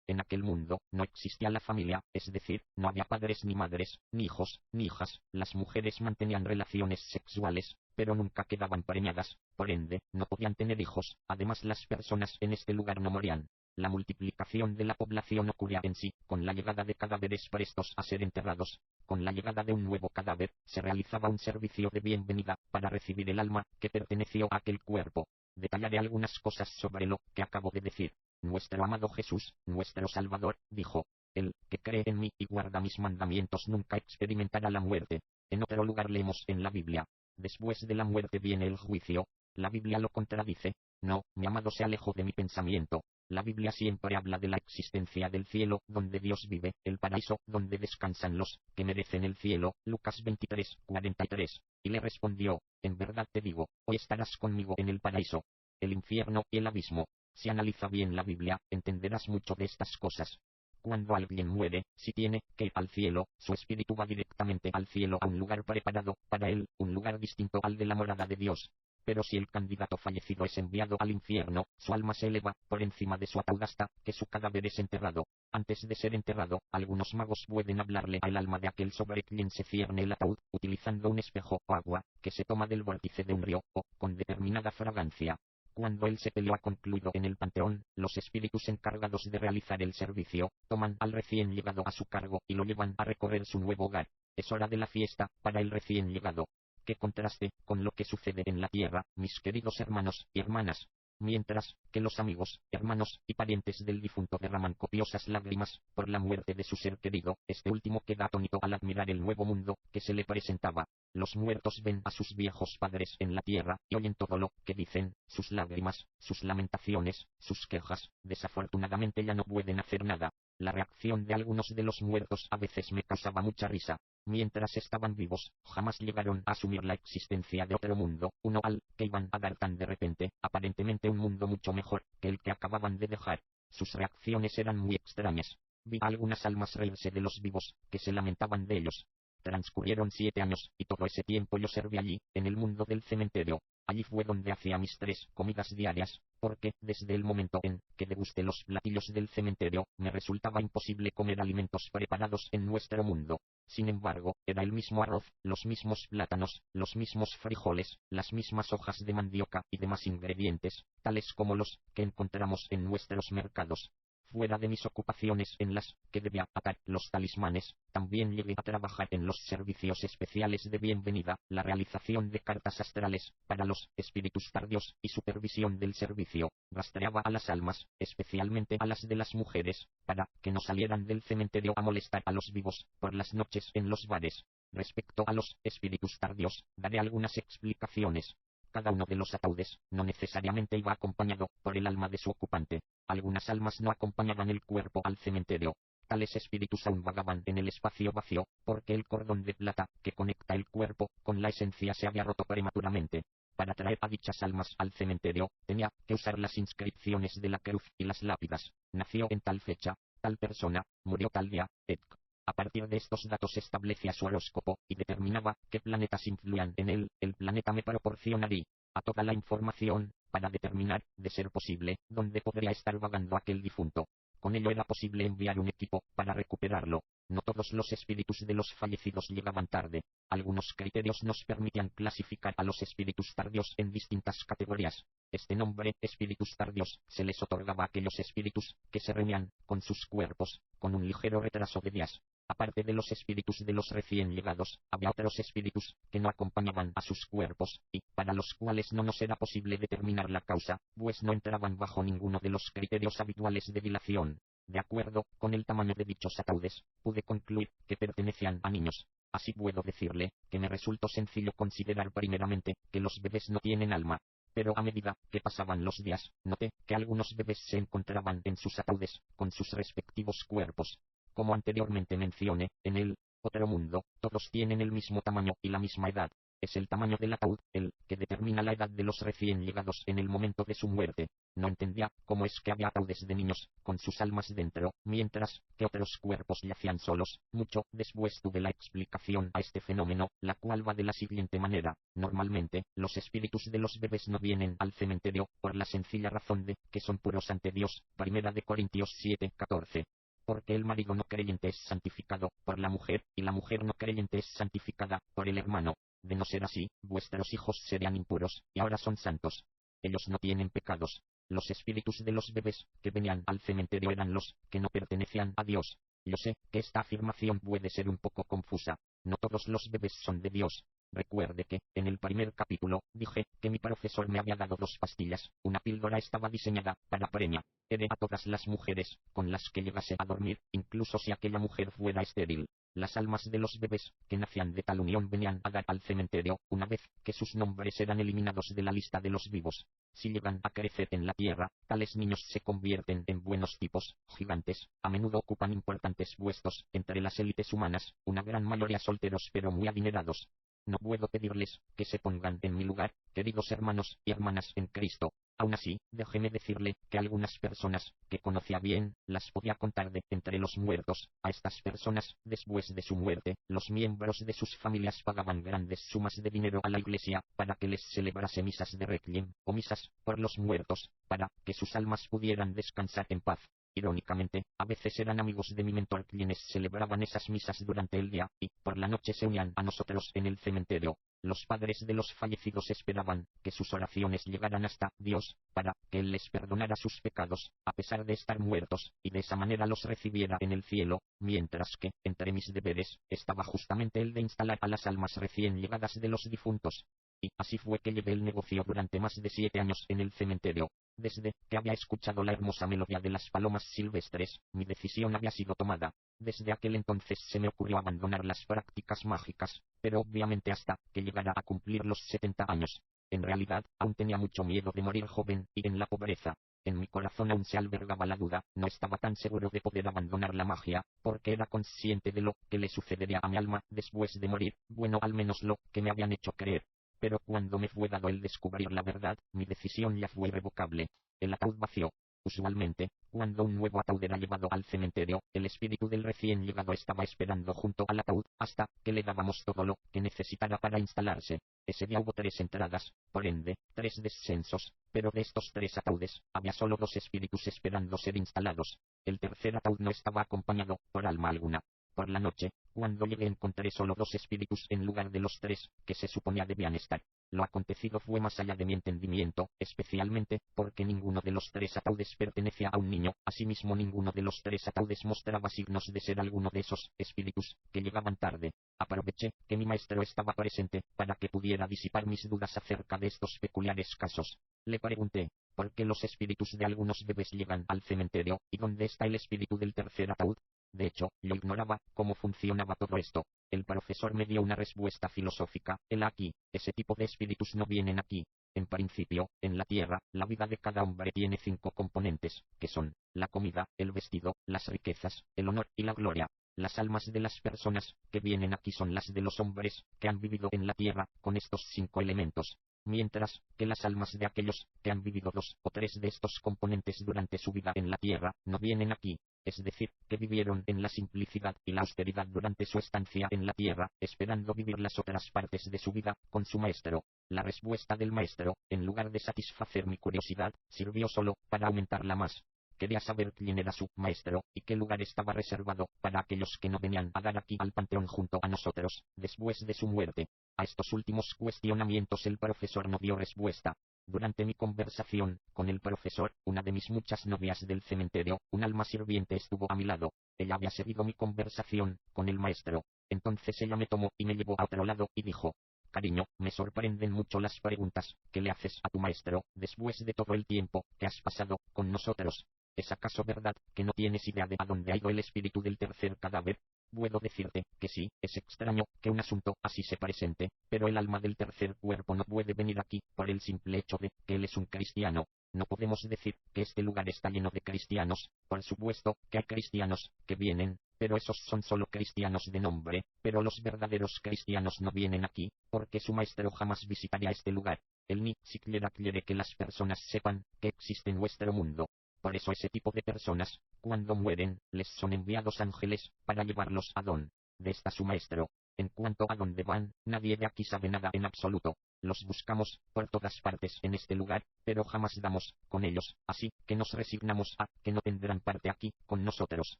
En aquel mundo no existía la familia, es decir, no había padres ni madres, ni hijos, ni hijas. Las mujeres mantenían relaciones sexuales, pero nunca quedaban preñadas, por ende, no podían tener hijos. Además, las personas en este lugar no morían. La multiplicación de la población ocurría en sí, con la llegada de cadáveres prestos a ser enterrados. Con la llegada de un nuevo cadáver, se realizaba un servicio de bienvenida para recibir el alma que perteneció a aquel cuerpo. Detallaré algunas cosas sobre lo que acabo de decir. Nuestro amado Jesús, nuestro Salvador, dijo: el que cree en mí y guarda mis mandamientos nunca experimentará la muerte. En otro lugar leemos en la Biblia: después de la muerte viene el juicio. La Biblia lo contradice. No, mi amado se alejó de mi pensamiento. La Biblia siempre habla de la existencia del cielo, donde Dios vive, el paraíso, donde descansan los que merecen el cielo. Lucas 23:43. Y le respondió: en verdad te digo, hoy estarás conmigo en el paraíso. El infierno y el abismo. Si analiza bien la Biblia, entenderás mucho de estas cosas. Cuando alguien muere, si tiene que ir al cielo, su espíritu va directamente al cielo, a un lugar preparado para él, un lugar distinto al de la morada de Dios. Pero si el candidato fallecido es enviado al infierno, su alma se eleva por encima de su ataúd hasta que su cadáver es enterrado. Antes de ser enterrado, algunos magos pueden hablarle al alma de aquel sobre quien se cierne el ataúd, utilizando un espejo o agua que se toma del vórtice de un río, o con determinada fragancia. Cuando el sepelio ha concluido en el panteón, los espíritus encargados de realizar el servicio toman al recién llegado a su cargo y lo llevan a recorrer su nuevo hogar. Es hora de la fiesta para el recién llegado. Qué contraste con lo que sucede en la tierra, mis queridos hermanos y hermanas. Mientras que los amigos, hermanos y parientes del difunto derraman copiosas lágrimas por la muerte de su ser querido, este último queda atónito al admirar el nuevo mundo que se le presentaba. Los muertos ven a sus viejos padres en la tierra y oyen todo lo que dicen, sus lágrimas, sus lamentaciones, sus quejas. Desafortunadamente ya no pueden hacer nada. La reacción de algunos de los muertos a veces me causaba mucha risa. Mientras estaban vivos, jamás llegaron a asumir la existencia de otro mundo, uno al que iban a dar tan de repente, aparentemente un mundo mucho mejor que el que acababan de dejar. Sus reacciones eran muy extrañas. Vi a algunas almas reírse de los vivos, que se lamentaban de ellos. Transcurrieron 7 años, y todo ese tiempo yo serví allí, en el mundo del cementerio. Allí fue donde hacía mis 3 comidas diarias, porque, desde el momento en que degusté los platillos del cementerio, me resultaba imposible comer alimentos preparados en nuestro mundo. Sin embargo, era el mismo arroz, los mismos plátanos, los mismos frijoles, las mismas hojas de mandioca y demás ingredientes, tales como los que encontramos en nuestros mercados. Fuera de mis ocupaciones en las que debía atar los talismanes, también llegué a trabajar en los servicios especiales de bienvenida, la realización de cartas astrales para los espíritus tardíos y supervisión del servicio. Rastreaba a las almas, especialmente a las de las mujeres, para que no salieran del cementerio a molestar a los vivos por las noches en los bares. Respecto a los espíritus tardíos, daré algunas explicaciones. Cada uno de los ataúdes no necesariamente iba acompañado por el alma de su ocupante. Algunas almas no acompañaban el cuerpo al cementerio. Tales espíritus aún vagaban en el espacio vacío, porque el cordón de plata que conecta el cuerpo con la esencia se había roto prematuramente. Para traer a dichas almas al cementerio, tenía que usar las inscripciones de la cruz y las lápidas. Nació en tal fecha, tal persona, murió tal día, etc. A partir de estos datos establecía su horóscopo y determinaba qué planetas influían en él. El planeta me proporcionaría a toda la información, para determinar, de ser posible, dónde podría estar vagando aquel difunto. Con ello era posible enviar un equipo para recuperarlo. No todos los espíritus de los fallecidos llegaban tarde. Algunos criterios nos permitían clasificar a los espíritus tardíos en distintas categorías. Este nombre, espíritus tardíos, se les otorgaba a aquellos espíritus que se reunían con sus cuerpos, con un ligero retraso de días. Aparte de los espíritus de los recién llegados, había otros espíritus que no acompañaban a sus cuerpos, y para los cuales no nos era posible determinar la causa, pues no entraban bajo ninguno de los criterios habituales de dilación. De acuerdo con el tamaño de dichos ataúdes, pude concluir que pertenecían a niños. Así puedo decirle que me resultó sencillo considerar primeramente que los bebés no tienen alma. Pero a medida que pasaban los días, noté que algunos bebés se encontraban en sus ataúdes, con sus respectivos cuerpos. Como anteriormente mencioné, en el otro mundo, todos tienen el mismo tamaño y la misma edad. Es el tamaño del ataúd el que determina la edad de los recién llegados en el momento de su muerte. No entendía cómo es que había ataúdes de niños, con sus almas dentro, mientras que otros cuerpos yacían solos. Mucho después tuve la explicación a este fenómeno, la cual va de la siguiente manera. Normalmente, los espíritus de los bebés no vienen al cementerio, por la sencilla razón de que son puros ante Dios. Primera de Corintios 7:14. Porque el marido no creyente es santificado por la mujer, y la mujer no creyente es santificada por el hermano. De no ser así, vuestros hijos serían impuros, y ahora son santos. Ellos no tienen pecados. Los espíritus de los bebés que venían al cementerio eran los que no pertenecían a Dios. Yo sé que esta afirmación puede ser un poco confusa. No todos los bebés son de Dios. Recuerde que, en el primer capítulo, dije que mi profesor me había dado 2 pastillas. Una píldora estaba diseñada para premiar a todas las mujeres con las que llegase a dormir, incluso si aquella mujer fuera estéril. Las almas de los bebés que nacían de tal unión venían a dar al cementerio, una vez que sus nombres eran eliminados de la lista de los vivos. Si llegan a crecer en la tierra, tales niños se convierten en buenos tipos, gigantes, a menudo ocupan importantes puestos entre las élites humanas, una gran mayoría solteros pero muy adinerados. No puedo pedirles que se pongan en mi lugar, queridos hermanos y hermanas en Cristo. Aún así, déjeme decirle que algunas personas que conocía bien, las podía contar de entre los muertos. A estas personas, después de su muerte, los miembros de sus familias pagaban grandes sumas de dinero a la iglesia para que les celebrase misas de requiem, o misas por los muertos, para que sus almas pudieran descansar en paz. Irónicamente, a veces eran amigos de mi mentor quienes celebraban esas misas durante el día, y por la noche se unían a nosotros en el cementerio. Los padres de los fallecidos esperaban que sus oraciones llegaran hasta Dios, para que Él les perdonara sus pecados, a pesar de estar muertos, y de esa manera los recibiera en el cielo, mientras que, entre mis deberes, estaba justamente el de instalar a las almas recién llegadas de los difuntos. Y así fue que llevé el negocio durante más de 7 años en el cementerio. Desde que había escuchado la hermosa melodía de las palomas silvestres, mi decisión había sido tomada. Desde aquel entonces se me ocurrió abandonar las prácticas mágicas, pero obviamente hasta que llegara a cumplir los 70 años. En realidad, aún tenía mucho miedo de morir joven y en la pobreza. En mi corazón aún se albergaba la duda, no estaba tan seguro de poder abandonar la magia, porque era consciente de lo que le sucedería a mi alma después de morir, bueno, al menos lo que me habían hecho creer. Pero cuando me fue dado el descubrir la verdad, mi decisión ya fue irrevocable. El ataúd vacío. Usualmente, cuando un nuevo ataúd era llevado al cementerio, el espíritu del recién llegado estaba esperando junto al ataúd, hasta que le dábamos todo lo que necesitara para instalarse. Ese día hubo 3 entradas, por ende, 3 descensos, pero de estos 3 ataúdes, había solo 2 espíritus esperando ser instalados. El tercer ataúd no estaba acompañado por alma alguna. Por la noche, cuando llegué encontré solo 2 espíritus en lugar de los 3 que se suponía debían estar. Lo acontecido fue más allá de mi entendimiento, especialmente porque ninguno de los 3 ataúdes pertenecía a un niño, asimismo ninguno de los 3 ataúdes mostraba signos de ser alguno de esos espíritus que llegaban tarde. Aproveché que mi maestro estaba presente para que pudiera disipar mis dudas acerca de estos peculiares casos. Le pregunté, ¿por qué los espíritus de algunos bebés llegan al cementerio, y dónde está el espíritu del tercer ataúd? De hecho, yo ignoraba cómo funcionaba todo esto. El profesor me dio una respuesta filosófica. Aquí, ese tipo de espíritus no vienen aquí. En principio, en la tierra, la vida de cada hombre tiene 5 componentes, que son la comida, el vestido, las riquezas, el honor y la gloria. Las almas de las personas que vienen aquí son las de los hombres que han vivido en la tierra con estos 5 elementos. mientras que las almas de aquellos que han vivido 2 o 3 de estos componentes durante su vida en la tierra, no vienen aquí, es decir, que vivieron en la simplicidad y la austeridad durante su estancia en la tierra, esperando vivir las otras partes de su vida con su maestro. La respuesta del maestro, en lugar de satisfacer mi curiosidad, sirvió solo para aumentarla más. Quería saber quién era su maestro, y qué lugar estaba reservado para aquellos que no venían a dar aquí al panteón junto a nosotros, después de su muerte. A estos últimos cuestionamientos el profesor no dio respuesta. Durante mi conversación con el profesor, una de mis muchas novias del cementerio, un alma sirviente, estuvo a mi lado. Ella había seguido mi conversación con el maestro. Entonces ella me tomó y me llevó a otro lado y dijo: cariño, me sorprenden mucho las preguntas que le haces a tu maestro, después de todo el tiempo que has pasado con nosotros. ¿Es acaso verdad que no tienes idea de a dónde ha ido el espíritu del tercer cadáver? Puedo decirte que sí, es extraño que un asunto así se presente, pero el alma del tercer cuerpo no puede venir aquí por el simple hecho de que él es un cristiano. No podemos decir que este lugar está lleno de cristianos. Por supuesto que hay cristianos que vienen, pero esos son solo cristianos de nombre, pero los verdaderos cristianos no vienen aquí, porque su maestro jamás visitaría este lugar. Él ni siquiera quiere que las personas sepan que existe nuestro mundo. Por eso ese tipo de personas, cuando mueren, les son enviados ángeles para llevarlos a donde está su maestro. En cuanto a dónde van, nadie de aquí sabe nada en absoluto. Los buscamos por todas partes en este lugar, pero jamás damos con ellos, así que nos resignamos a que no tendrán parte aquí con nosotros.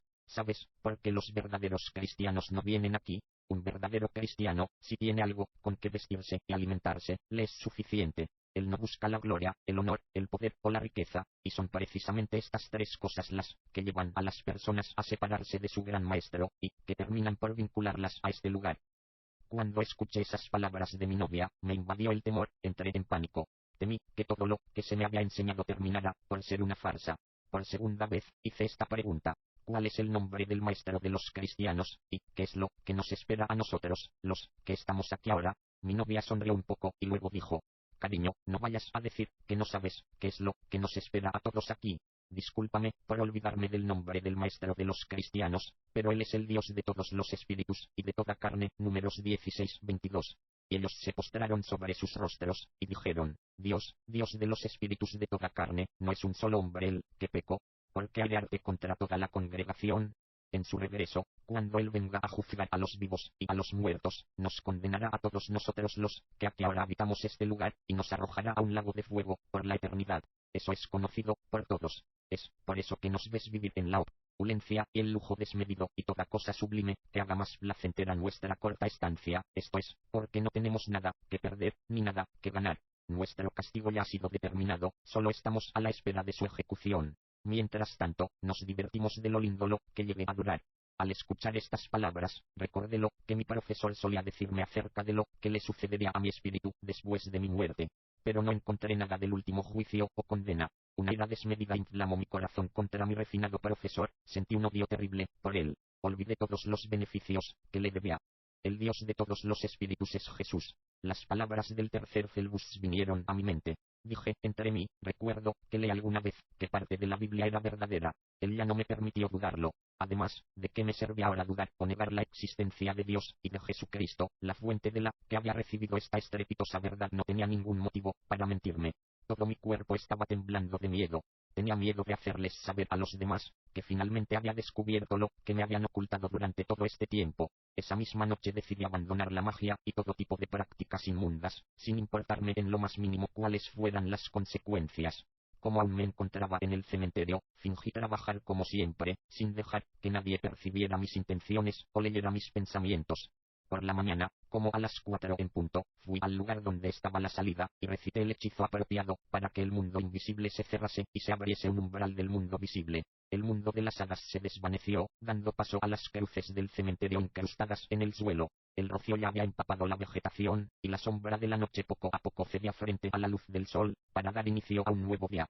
¿Sabes por qué los verdaderos cristianos no vienen aquí? Un verdadero cristiano, si tiene algo con que vestirse y alimentarse, le es suficiente. Él no busca la gloria, el honor, el poder o la riqueza, y son precisamente estas 3 cosas las que llevan a las personas a separarse de su gran maestro, y que terminan por vincularlas a este lugar. Cuando escuché esas palabras de mi novia, me invadió el temor, entré en pánico. Temí que todo lo que se me había enseñado terminara por ser una farsa. Por segunda vez, hice esta pregunta: ¿cuál es el nombre del maestro de los cristianos, y qué es lo que nos espera a nosotros, los que estamos aquí ahora? Mi novia sonrió un poco y luego dijo: cariño, no vayas a decir que no sabes qué es lo que nos espera a todos aquí. Discúlpame por olvidarme del nombre del maestro de los cristianos, pero él es el Dios de todos los espíritus y de toda carne. Números 16:22. Y ellos se postraron sobre sus rostros, y dijeron: Dios, Dios de los espíritus de toda carne, ¿no es un solo hombre el que pecó? ¿Por qué alearte contra toda la congregación? En su regreso, cuando Él venga a juzgar a los vivos y a los muertos, nos condenará a todos nosotros los que aquí ahora habitamos este lugar, y nos arrojará a un lago de fuego por la eternidad. Eso es conocido por todos. Es por eso que nos ves vivir en la opulencia y el lujo desmedido y toda cosa sublime que haga más placentera nuestra corta estancia. Esto es porque no tenemos nada que perder ni nada que ganar. Nuestro castigo ya ha sido determinado, solo estamos a la espera de su ejecución. Mientras tanto, nos divertimos de lo lindo lo que llegue a durar. Al escuchar estas palabras, recordé lo que mi profesor solía decirme acerca de lo que le sucedería a mi espíritu después de mi muerte. Pero no encontré nada del último juicio o condena. Una ira desmedida inflamó mi corazón contra mi refinado profesor, sentí un odio terrible por él. Olvidé todos los beneficios que le debía. El Dios de todos los espíritus es Jesús. Las palabras del tercer Celbus vinieron a mi mente. Dije entre mí: recuerdo que leí alguna vez que parte de la Biblia era verdadera. Él ya no me permitió dudarlo. Además, ¿de qué me servía ahora dudar o negar la existencia de Dios y de Jesucristo, la fuente de la que había recibido esta estrepitosa verdad? No tenía ningún motivo para mentirme. Todo mi cuerpo estaba temblando de miedo. Tenía miedo de hacerles saber a los demás que finalmente había descubierto lo que me habían ocultado durante todo este tiempo. Esa misma noche decidí abandonar la magia y todo tipo de prácticas inmundas, sin importarme en lo más mínimo cuáles fueran las consecuencias. Como aún me encontraba en el cementerio, fingí trabajar como siempre, sin dejar que nadie percibiera mis intenciones o leyera mis pensamientos. Por la mañana, como a las 4 en punto, fui al lugar donde estaba la salida, y recité el hechizo apropiado para que el mundo invisible se cerrase y se abriese un umbral del mundo visible. El mundo de las hadas se desvaneció, dando paso a las cruces del cementerio incrustadas en el suelo. El rocío ya había empapado la vegetación, y la sombra de la noche poco a poco cedía frente a la luz del sol, para dar inicio a un nuevo día.